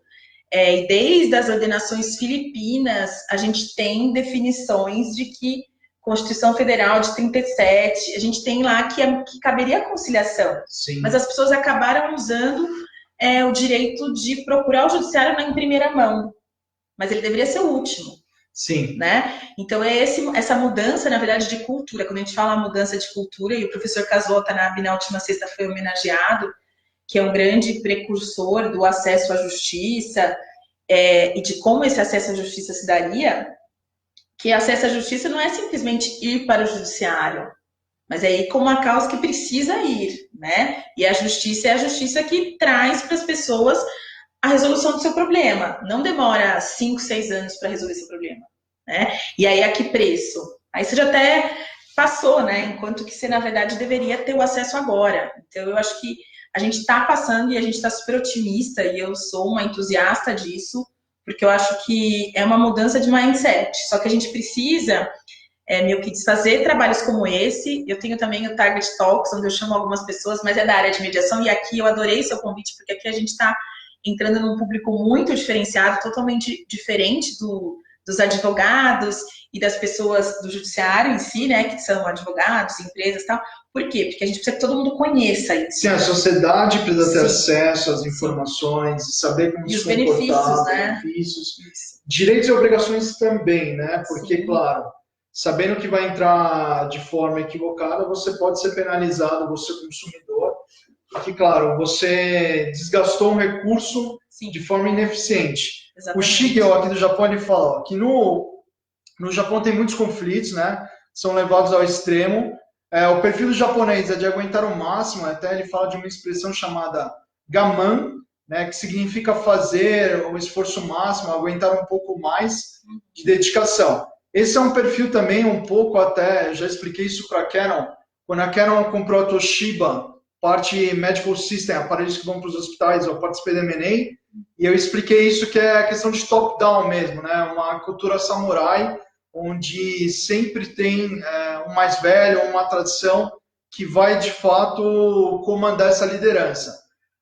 e desde as ordenações filipinas, a gente tem definições de que Constituição Federal de 37, a gente tem lá que caberia a conciliação. Sim. Mas as pessoas acabaram usando o direito de procurar o judiciário em primeira mão, mas ele deveria ser o último. Sim. Né? Então, essa mudança, na verdade, de cultura. Quando a gente fala mudança de cultura, e o professor Casota, na última sexta, foi homenageado, que é um grande precursor do acesso à justiça, e de como esse acesso à justiça se daria, que acesso à justiça não é simplesmente ir para o judiciário, mas é ir com uma causa que precisa ir, né? E a justiça é a justiça que traz para as pessoas a resolução do seu problema. Não demora 5, 6 anos para resolver seu problema, né? E aí, a que preço? Aí você já até passou, né? Enquanto que você, na verdade, deveria ter o acesso agora. Então, eu acho que a gente está passando e a gente está super otimista, e eu sou uma entusiasta disso, porque eu acho que é uma mudança de mindset. Só que a gente precisa, meio que desfazer trabalhos como esse. Eu tenho também o Target Talks, onde eu chamo algumas pessoas, mas é da área de mediação, e aqui eu adorei seu convite, porque aqui a gente está entrando num público muito diferenciado, totalmente diferente dos advogados e das pessoas do judiciário em si, né, que são advogados, empresas e tal. Por quê? Porque a gente precisa que todo mundo conheça isso. Sim, a sociedade precisa ter acesso às informações, saber como se comportar, benefícios, né? Benefícios. Direitos e obrigações também, né? Porque, claro, sabendo que vai entrar de forma equivocada, você pode ser penalizado, você consumidor, porque, claro, você desgastou um recurso de forma ineficiente. Exatamente. O Shigeo aqui do Japão, ele fala que no Japão tem muitos conflitos, né? São levados ao extremo. O perfil do japonês é de aguentar o máximo, até ele fala de uma expressão chamada gaman, né, que significa fazer um esforço máximo, aguentar um pouco mais de dedicação. Esse é um perfil também um pouco até, já expliquei isso para a Canon, quando a Canon comprou a Toshiba, parte Medical System, aparelhos que vão para os hospitais, eu participei da M&A, e eu expliquei isso, que é a questão de top-down mesmo, né, uma cultura samurai, onde sempre tem um mais velho, uma tradição que vai, de fato, comandar essa liderança.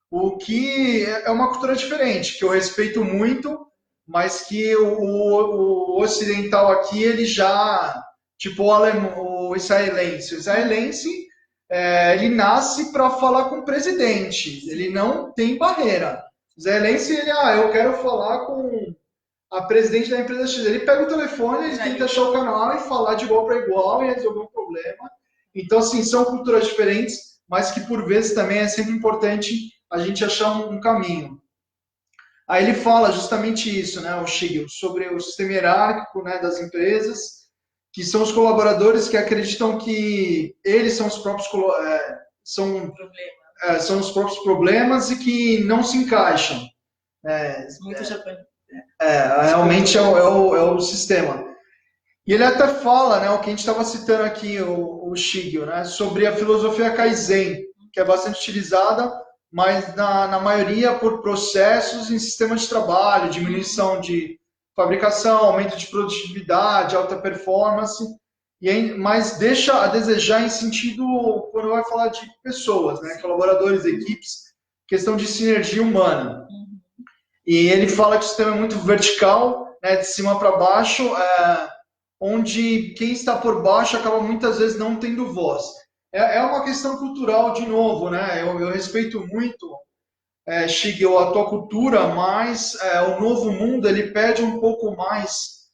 O que é uma cultura diferente, que eu respeito muito, mas que o ocidental aqui, ele já, tipo o israelense. O israelense, ele nasce para falar com o presidente, ele não tem barreira. O israelense, ele, eu quero falar com a presidente da empresa X, ele pega o telefone, ele tenta achar o canal e falar de igual para igual e resolver um problema. Então, assim, são culturas diferentes, mas que por vezes também é sempre importante a gente achar um caminho. Aí ele fala justamente isso, né, o Shigeo, sobre o sistema hierárquico, né, das empresas, que são os colaboradores que acreditam que eles são os próprios são, são os próprios problemas e que não se encaixam. Muito japonês. Realmente é o sistema. E ele até fala, né, o que a gente estava citando aqui, o Shigeo, né, sobre a filosofia Kaizen, que é bastante utilizada, mas na maioria por processos em sistemas de trabalho, diminuição de fabricação, aumento de produtividade, alta performance, mas deixa a desejar em sentido, quando vai falar de pessoas, né, colaboradores, equipes, questão de sinergia humana. E ele fala que o sistema é muito vertical, né, de cima para baixo, onde quem está por baixo acaba muitas vezes não tendo voz. É uma questão cultural, de novo, né? Eu respeito muito, Shigeo, a tua cultura, mas o novo mundo ele pede um pouco mais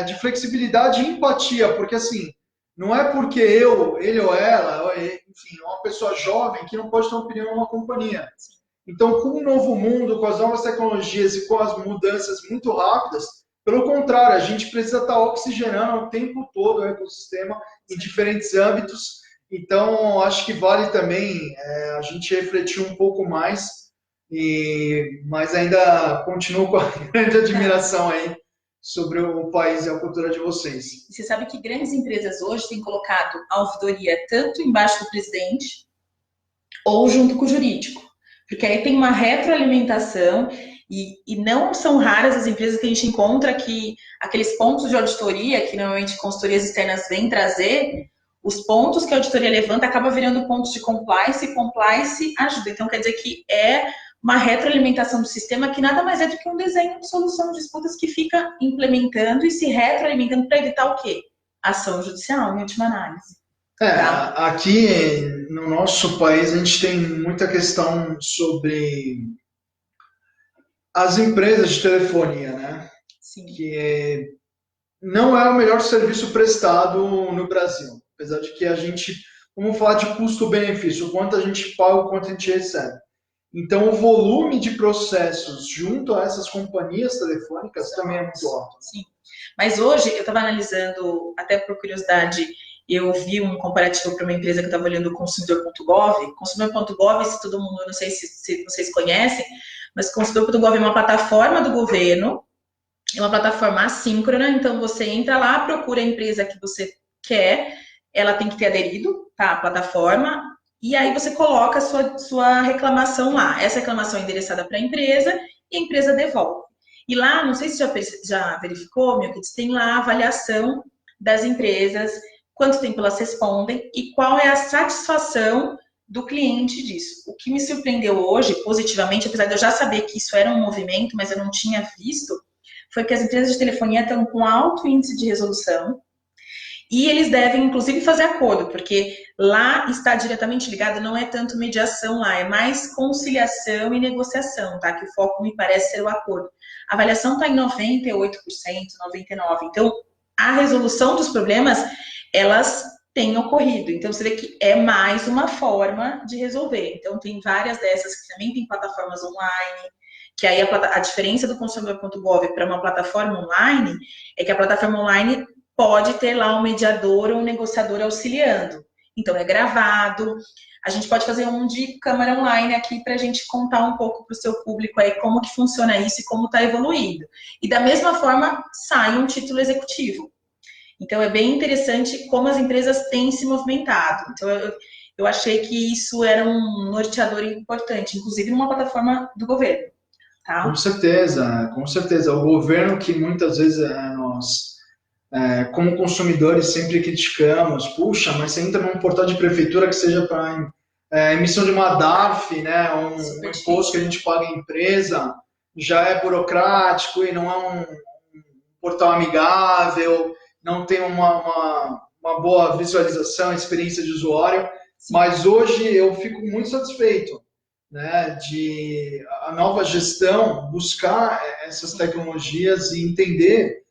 de flexibilidade e empatia, porque assim, não é porque ele ou ela, enfim, uma pessoa jovem que não pode ter uma opinião numa companhia. Então, com o novo mundo, com as novas tecnologias e com as mudanças muito rápidas, pelo contrário, a gente precisa estar oxigenando o tempo todo o ecossistema em diferentes âmbitos. Então, acho que vale também a gente refletir um pouco mais, mas ainda continuo com a grande admiração aí sobre o país e a cultura de vocês. Você sabe que grandes empresas hoje têm colocado a ouvidoria tanto embaixo do presidente ou junto com o jurídico, porque aí tem uma retroalimentação e não são raras as empresas que a gente encontra que aqueles pontos de auditoria que normalmente consultorias externas vêm trazer, os pontos que a auditoria levanta acaba virando pontos de compliance e compliance ajuda. Então quer dizer que é uma retroalimentação do sistema que nada mais é do que um desenho de solução de disputas que fica implementando e se retroalimentando para evitar o quê? Ação judicial, em última análise. Aqui no nosso país a gente tem muita questão sobre as empresas de telefonia, né? Sim. Que não é o melhor serviço prestado no Brasil, apesar de que a gente, vamos falar de custo-benefício, o quanto a gente paga, o quanto a gente recebe. Então, o volume de processos junto a essas companhias telefônicas também é muito alto. Sim. Mas hoje, eu estava analisando, até por curiosidade, eu vi um comparativo para uma empresa que eu estava olhando o consumidor.gov. Consumidor.gov, se todo mundo, não sei se vocês conhecem, mas consumidor.gov é uma plataforma do governo, é uma plataforma assíncrona, então você entra lá, procura a empresa que você quer, ela tem que ter aderido, tá, à plataforma, e aí você coloca a sua reclamação lá. Essa reclamação é endereçada para a empresa e a empresa devolve. E lá, não sei se já verificou, meu, que tem lá a avaliação das empresas, quanto tempo elas respondem e qual é a satisfação do cliente disso. O que me surpreendeu hoje, positivamente, apesar de eu já saber que isso era um movimento, mas eu não tinha visto, foi que as empresas de telefonia estão com alto índice de resolução e eles devem, inclusive, fazer acordo, porque lá está diretamente ligado, não é tanto mediação lá, é mais conciliação e negociação, tá? Que o foco me parece ser o acordo. A avaliação está em 98%, 99%. Então, a resolução dos problemas, elas têm ocorrido. Então, você vê que é mais uma forma de resolver. Então, tem várias dessas que também tem plataformas online, que aí a diferença do consumidor.gov para uma plataforma online é que a plataforma online pode ter lá um mediador ou um negociador auxiliando. Então, é gravado. A gente pode fazer um de câmera online aqui para a gente contar um pouco para o seu público aí como que funciona isso e como está evoluindo. E da mesma forma, sai um título executivo. Então, é bem interessante como as empresas têm se movimentado. Então, eu achei que isso era um norteador importante, inclusive numa plataforma do governo. Tá? Com certeza, com certeza. O governo que muitas vezes nós, como consumidores, sempre criticamos, puxa, mas você entra num portal de prefeitura que seja para emissão de uma DARF, né, um imposto que a gente paga em empresa, já é burocrático e não é um portal amigável, não tem uma boa visualização, experiência de usuário, mas hoje eu fico muito satisfeito, né, de a nova gestão buscar essas tecnologias e entender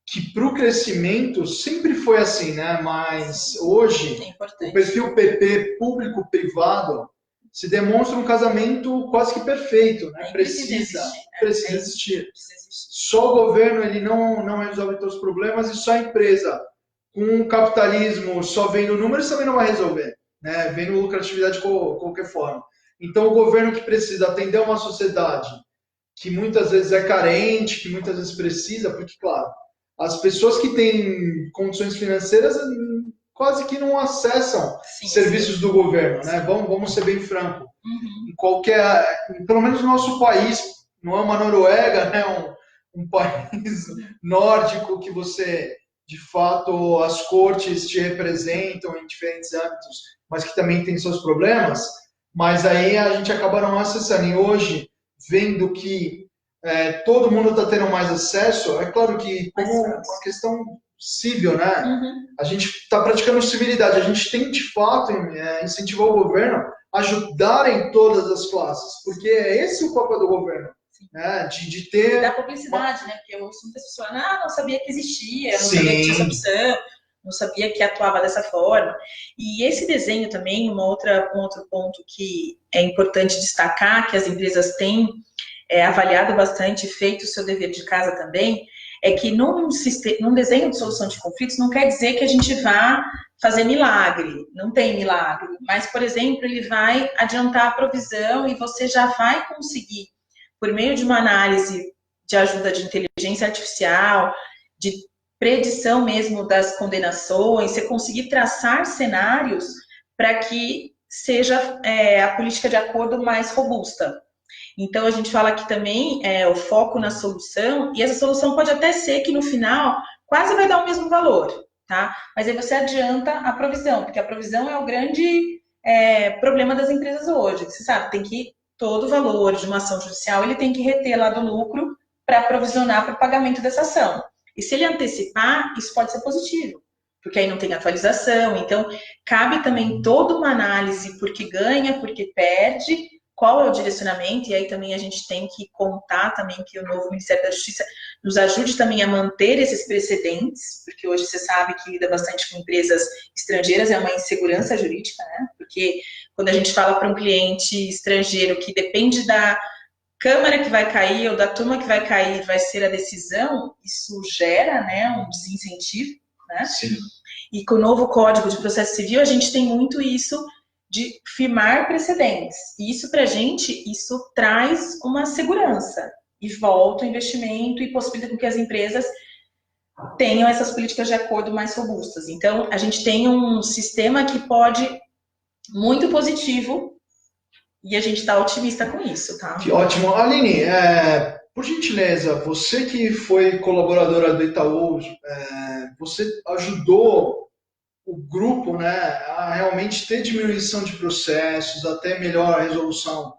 que para o crescimento sempre foi assim, né? Mas hoje o perfil PP público-privado se demonstra um casamento quase que perfeito, né? Precisa existir. Só o governo ele não resolve todos os problemas e só a empresa com o capitalismo só vendo números também não vai resolver, né? Vendo lucratividade de qualquer forma. Então, o governo que precisa atender uma sociedade que muitas vezes é carente, que muitas vezes precisa, porque, claro, as pessoas que têm condições financeiras quase que não acessam serviços do governo, né? Vamos ser bem franco. Em qualquer, pelo menos no nosso país, não é uma Noruega, né? Um país nórdico que você, de fato, as cortes te representam em diferentes âmbitos, mas que também tem seus problemas, mas aí a gente acaba não acessando. E hoje, vendo que todo mundo está tendo mais acesso, é claro que como uma questão civil, né? A gente está praticando civilidade, a gente tem de fato incentivar o governo a ajudar em todas as classes, porque é esse o papel do governo, né? De ter... Da publicidade, né? Porque eu ouço muitas pessoas falando, não sabia que existia, não sabia que tinha essa opção, não sabia que atuava dessa forma. E esse desenho também, um outro ponto que é importante destacar, que as empresas têm avaliado bastante, feito o seu dever de casa também, é que num desenho de solução de conflitos não quer dizer que a gente vá fazer milagre, não tem milagre, mas, por exemplo, ele vai adiantar a provisão e você já vai conseguir, por meio de uma análise de ajuda de inteligência artificial, de predição mesmo das condenações, você conseguir traçar cenários para que seja a política de acordo mais robusta. Então, a gente fala aqui também o foco na solução, e essa solução pode até ser que no final quase vai dar o mesmo valor, tá? Mas aí você adianta a provisão, porque a provisão é o grande problema das empresas hoje. Você sabe, tem que todo o valor de uma ação judicial, ele tem que reter lá do lucro para provisionar para o pagamento dessa ação. E se ele antecipar, isso pode ser positivo, porque aí não tem atualização. Então, cabe também toda uma análise por que ganha, por que perde, qual é o direcionamento, e aí também a gente tem que contar também que o novo Ministério da Justiça nos ajude também a manter esses precedentes, porque hoje você sabe que lida bastante com empresas estrangeiras, é uma insegurança jurídica, né? Porque quando a gente fala para um cliente estrangeiro que depende da Câmara que vai cair ou da turma que vai cair vai ser a decisão, isso gera, né, um desincentivo, né? Sim. E com o novo Código de Processo Civil, a gente tem muito isso de firmar precedentes. E isso, para a gente, isso traz uma segurança. E volta o investimento e possibilita que as empresas tenham essas políticas de acordo mais robustas. Então, a gente tem um sistema que pode muito positivo e a gente está otimista com isso, tá? Que ótimo. Aline, por gentileza, você que foi colaboradora do Itaú, você ajudou o grupo, né, a realmente ter diminuição de processos, até melhor resolução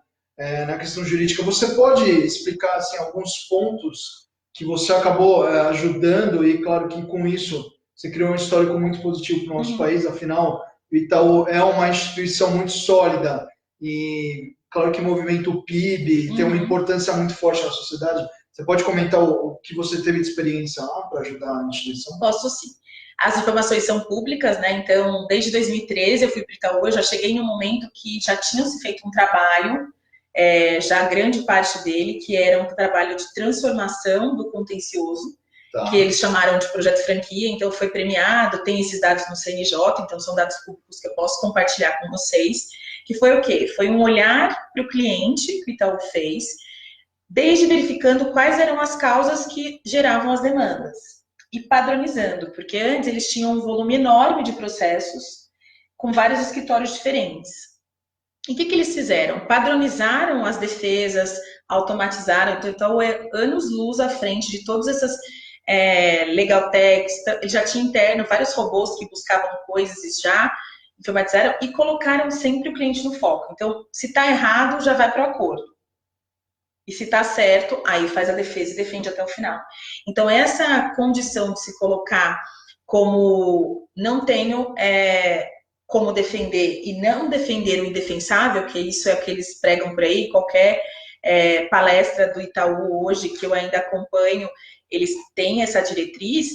na questão jurídica. Você pode explicar assim, alguns pontos que você acabou ajudando e, claro, que com isso você criou um histórico muito positivo para o nosso país, afinal, o Itaú é uma instituição muito sólida e, claro, que movimenta o PIB, tem uma importância muito forte na sociedade. Você pode comentar o que você teve de experiência lá para ajudar a instituição? Posso sim. As informações são públicas, né? Então, desde 2013 eu fui para o Itaú, eu já cheguei no momento que já tinham se feito um trabalho, já grande parte dele, que era um trabalho de transformação do contencioso, que eles chamaram de projeto franquia, então foi premiado, tem esses dados no CNJ, então são dados públicos que eu posso compartilhar com vocês, que foi o quê? Foi um olhar para o cliente que o Itaú fez, desde verificando quais eram as causas que geravam as demandas e padronizando, porque antes eles tinham um volume enorme de processos com vários escritórios diferentes. E o que eles fizeram? Padronizaram as defesas, automatizaram, então é anos-luz à frente de todas essas legal techs, já tinha interno vários robôs que buscavam coisas e já informatizaram e colocaram sempre o cliente no foco. Então, se está errado, já vai para o acordo. E se está certo, aí faz a defesa e defende até o final. Então, essa condição de se colocar como não tenho como defender e não defender o indefensável, que isso é o que eles pregam por aí, qualquer palestra do Itaú hoje, que eu ainda acompanho, eles têm essa diretriz,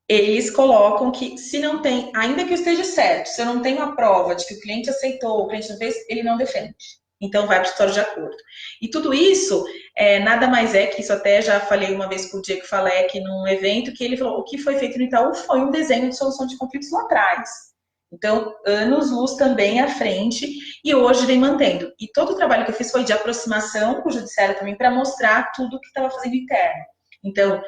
eles colocam que se não tem, ainda que eu esteja certo, se eu não tenho a prova de que o cliente aceitou, o cliente não fez, ele não defende. então vai para o escritório de acordo. E tudo isso nada mais é que, isso até já falei uma vez com o Diego Falec num evento, que ele falou, o que foi feito no Itaú foi um desenho de solução de conflitos lá atrás. Então, anos-luz também à frente, e hoje vem mantendo. E todo o trabalho que eu fiz foi de aproximação com o judiciário também, para mostrar tudo o que estava fazendo interno. Então,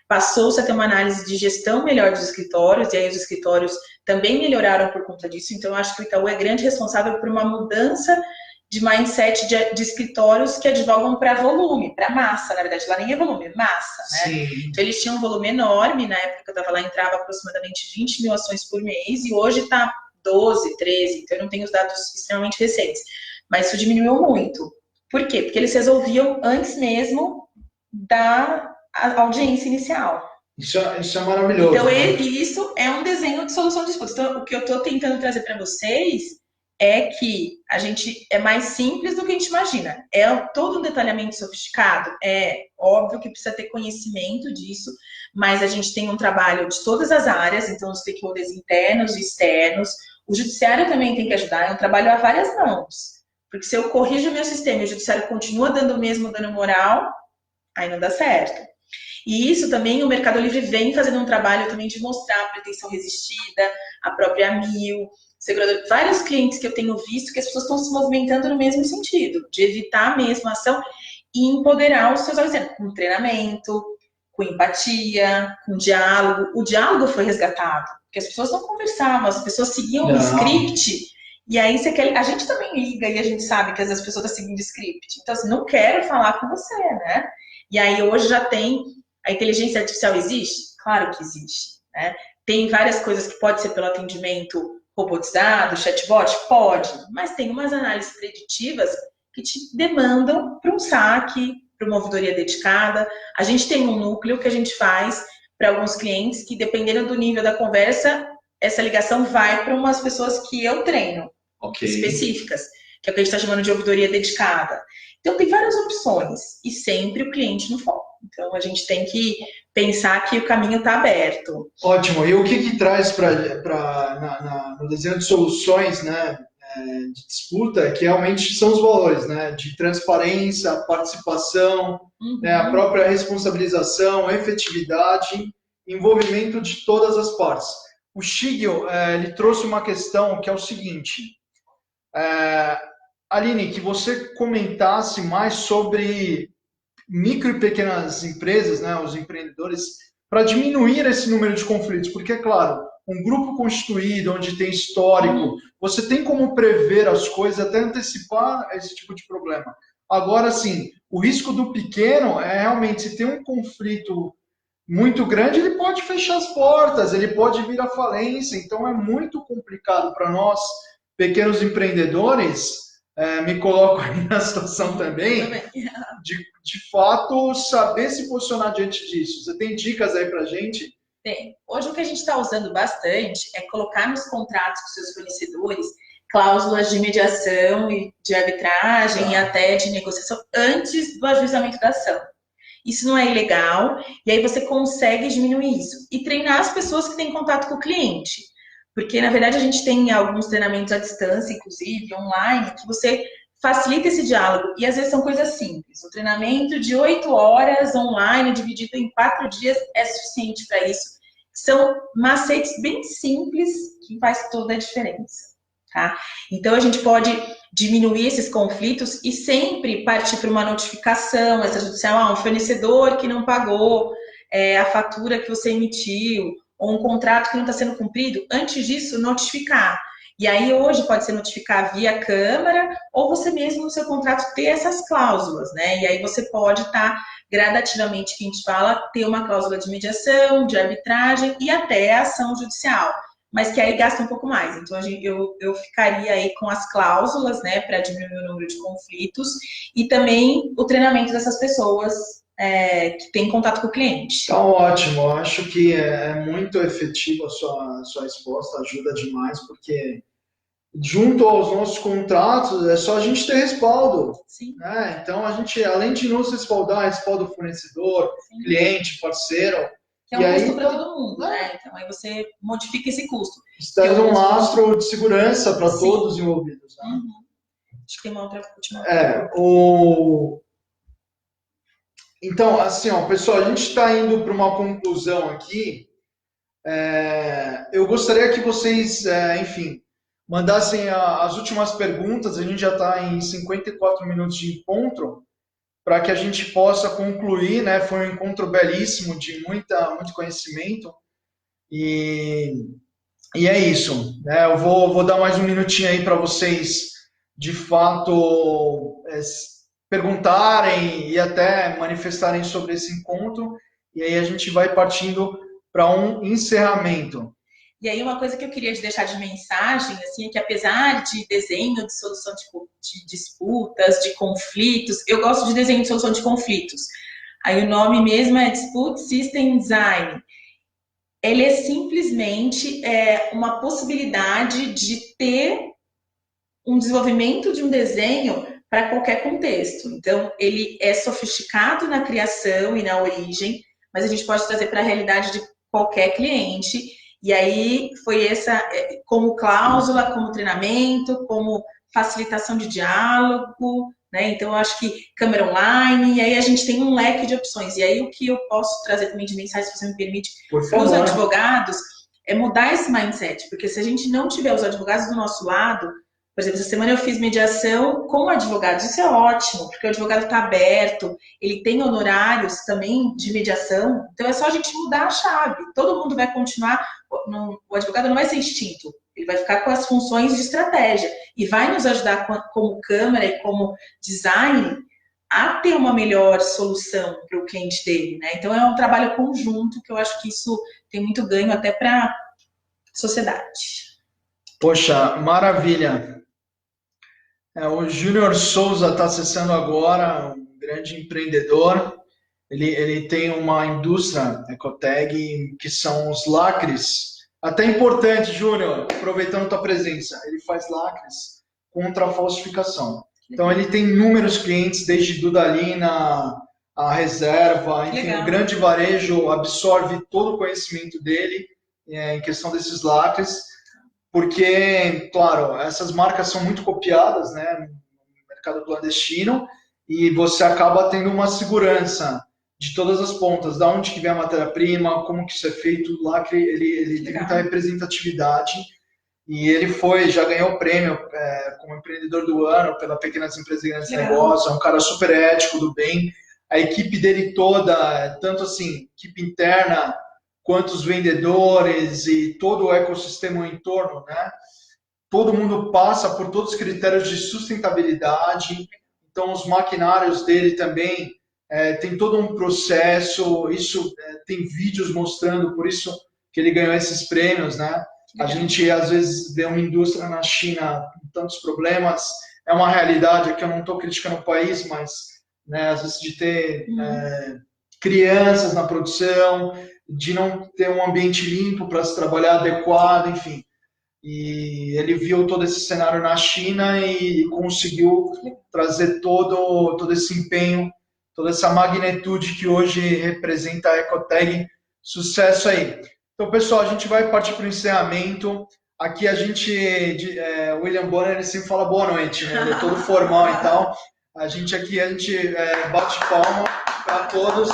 passou-se a ter uma análise de gestão melhor dos escritórios, e aí os escritórios também melhoraram por conta disso. Então, eu acho que o Itaú é grande responsável por uma mudança de mindset de escritórios que advogam para volume, para massa, na verdade, lá nem é volume, é massa, né? Sim. Então, eles tinham um volume enorme, na época que eu estava lá, entrava aproximadamente 20 mil ações por mês, e hoje está 12, 13, então eu não tenho os dados extremamente recentes, mas isso diminuiu muito. Por quê? Porque eles resolviam antes mesmo da audiência inicial. Isso é maravilhoso. Então, né? isso é um desenho de solução de disputas. Então, o que eu estou tentando trazer para vocês é que a gente é mais simples do que a gente imagina. É todo um detalhamento sofisticado? É óbvio que precisa ter conhecimento disso, mas a gente tem um trabalho de todas as áreas, então os stakeholders internos e externos, o judiciário também tem que ajudar, é um trabalho a várias mãos. Porque se eu corrijo o meu sistema e o judiciário continua dando o mesmo dano moral, aí não dá certo. E isso também, o Mercado Livre vem fazendo um trabalho também de mostrar a pretensão resistida, a própria AMIL, segurador, vários clientes que eu tenho visto que as pessoas estão se movimentando no mesmo sentido, de evitar a mesma ação e empoderar os seus auxiliares, com treinamento, com empatia, com diálogo. O diálogo foi resgatado, porque as pessoas não conversavam, as pessoas seguiam o script, e aí você quer, a gente também liga e a gente sabe que às vezes as pessoas estão seguindo o script, então assim, não quero falar com você, né? E aí hoje já tem, a inteligência artificial existe? Claro que existe, né? Tem várias coisas que pode ser pelo atendimento robotizado, chatbot? Pode, mas tem umas análises preditivas que te demandam para um saque, para uma ouvidoria dedicada. A gente tem um núcleo que a gente faz para alguns clientes que, dependendo do nível da conversa, essa ligação vai para umas pessoas que eu treino, específicas, que é o que a gente está chamando de ouvidoria dedicada. Então, tem várias opções e sempre o cliente no foco. Então, a gente tem que pensar que o caminho está aberto. Ótimo. E o que traz no desenho de soluções, né, de disputa, que realmente são os valores, né, de transparência, participação, né, a própria responsabilização, efetividade, envolvimento de todas as partes. O Shigeo, ele trouxe uma questão que é o seguinte, Aline, que você comentasse mais sobre micro e pequenas empresas, né, os empreendedores, para diminuir esse número de conflitos, porque, é claro, um grupo constituído, onde tem histórico, você tem como prever as coisas, até antecipar esse tipo de problema. Agora, sim, o risco do pequeno é realmente, se tem um conflito muito grande, ele pode fechar as portas, ele pode vir à falência, então é muito complicado para nós, pequenos empreendedores, me coloco aí na situação também, de fato, saber se posicionar diante disso. Você tem dicas aí pra gente? Tem. Hoje o que a gente está usando bastante é colocar nos contratos com seus fornecedores cláusulas de mediação e de arbitragem e até de negociação antes do ajuizamento da ação. Isso não é ilegal, e aí você consegue diminuir isso. E treinar as pessoas que têm contato com o cliente. Porque, na verdade, a gente tem alguns treinamentos à distância, inclusive, online, que você facilita esse diálogo. E, às vezes, são coisas simples. O treinamento de 8 horas online, dividido em 4 dias, é suficiente para isso. São macetes bem simples que faz toda a diferença. Tá? Então, a gente pode diminuir esses conflitos e sempre partir para uma notificação extrajudicial, um fornecedor que não pagou a fatura que você emitiu, ou um contrato que não está sendo cumprido, antes disso, notificar. E aí, hoje, pode ser notificar via Câmara, ou você mesmo, no seu contrato, ter essas cláusulas, né? E aí, você pode estar, gradativamente, que a gente fala, ter uma cláusula de mediação, de arbitragem e até a ação judicial. Mas que aí gasta um pouco mais. Então, eu ficaria aí com as cláusulas, né, para diminuir o número de conflitos, e também o treinamento dessas pessoas que tem contato com o cliente. Tá ótimo, eu acho que é muito efetivo a sua resposta, ajuda demais, porque junto aos nossos contratos é só a gente ter respaldo. Sim. Né? Então a gente, além de nos respaldar, respalda o fornecedor, Sim. Cliente, parceiro. Que é um custo para todo mundo, né? Então aí você modifica esse custo. Isso traz um lastro de segurança para todos os envolvidos. Né? Acho que tem uma outra última. Então, assim, ó, pessoal, a gente está indo para uma conclusão aqui. Eu gostaria que vocês, enfim, mandassem as últimas perguntas. A gente já está em 54 minutos de encontro, para que a gente possa concluir, né? Foi um encontro belíssimo, de muito conhecimento. E é isso, né? Eu vou dar mais um minutinho aí para vocês, de fato, perguntarem e até manifestarem sobre esse encontro, e aí a gente vai partindo para um encerramento. E aí uma coisa que eu queria deixar de mensagem, assim, é que apesar de desenho de solução de disputas, de conflitos, eu gosto de desenho de solução de conflitos. Aí o nome mesmo é Dispute System Design. Ele é simplesmente uma possibilidade de ter um desenvolvimento de um desenho para qualquer contexto. Então, ele é sofisticado na criação e na origem, mas a gente pode trazer para a realidade de qualquer cliente. E aí foi essa, como cláusula, como treinamento, como facilitação de diálogo, né? Então, eu acho que câmera online, e aí a gente tem um leque de opções. E aí o que eu posso trazer também de mensagem, se você me permite, para os advogados, é mudar esse mindset, porque se a gente não tiver os advogados do nosso lado, por exemplo, essa semana eu fiz mediação com advogados, isso é ótimo, porque o advogado está aberto, ele tem honorários também de mediação, então é só a gente mudar a chave, todo mundo vai continuar, o advogado não vai ser extinto, ele vai ficar com as funções de estratégia e vai nos ajudar como câmara e como design a ter uma melhor solução para o cliente dele, né? Então é um trabalho conjunto que eu acho que isso tem muito ganho até para a sociedade. Poxa, maravilha! O Júnior Souza está acessando agora, um grande empreendedor. Ele tem uma indústria, Ecotag, que são os lacres. Até importante, Júnior, aproveitando a tua presença, ele faz lacres contra a falsificação. Então, ele tem inúmeros clientes, desde Dudalina, a Reserva, enfim, o grande varejo absorve todo o conhecimento dele em questão desses lacres. Porque, claro, essas marcas são muito copiadas, né, no mercado clandestino, e você acaba tendo uma segurança de todas as pontas, da onde que vem a matéria-prima, como que isso é feito, o lacre, ele tem muita representatividade, e ele já ganhou o prêmio como empreendedor do ano pela Pequenas Empresas e Grandes Negócios, é um cara super ético, do bem, a equipe dele toda, tanto assim, equipe interna, quanto os vendedores e todo o ecossistema em torno, né? Todo mundo passa por todos os critérios de sustentabilidade, então os maquinários dele também tem todo um processo, isso tem vídeos mostrando, por isso que ele ganhou esses prêmios, né? A gente às vezes vê uma indústria na China com tantos problemas, é uma realidade, aqui eu não estou criticando o país, mas né, às vezes de ter crianças na produção, de não ter um ambiente limpo para se trabalhar adequado, enfim. E ele viu todo esse cenário na China e conseguiu trazer todo esse empenho, toda essa magnitude que hoje representa a Ecotag. Sucesso aí. Então, pessoal, a gente vai partir para o encerramento. Aqui a gente, William Bonner, ele sempre fala boa noite, né? Ele é todo formal e tal. A gente bate palma para todos,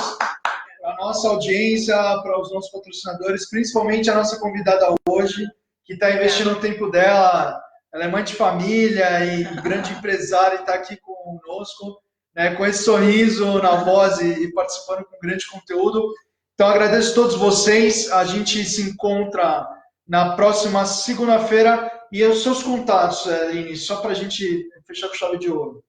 para a nossa audiência, para os nossos patrocinadores, principalmente a nossa convidada hoje, que está investindo o tempo dela. Ela é mãe de família e grande empresária e está aqui conosco, né, com esse sorriso na voz e participando com grande conteúdo. Então, agradeço a todos vocês. A gente se encontra na próxima segunda-feira. E os seus contatos, Aline, só para a gente fechar com chave de ouro.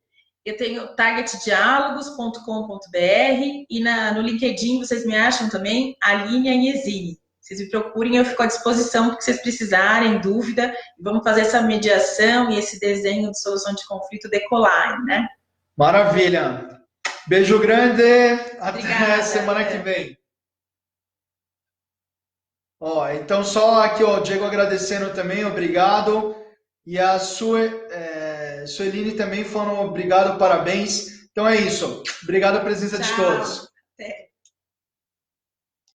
Eu tenho targetdiálogos.com.br e no LinkedIn vocês me acham também, Aline Agnezini. Vocês me procurem, eu fico à disposição para que vocês precisarem, dúvida. Vamos fazer essa mediação e esse desenho de solução de conflito decolar, né? Maravilha. Beijo grande. Obrigada. Até semana que vem. Então, só aqui, o Diego agradecendo também, obrigado. E a Sueline também falando obrigado, parabéns. Então é isso. Obrigado a presença de todos. Até.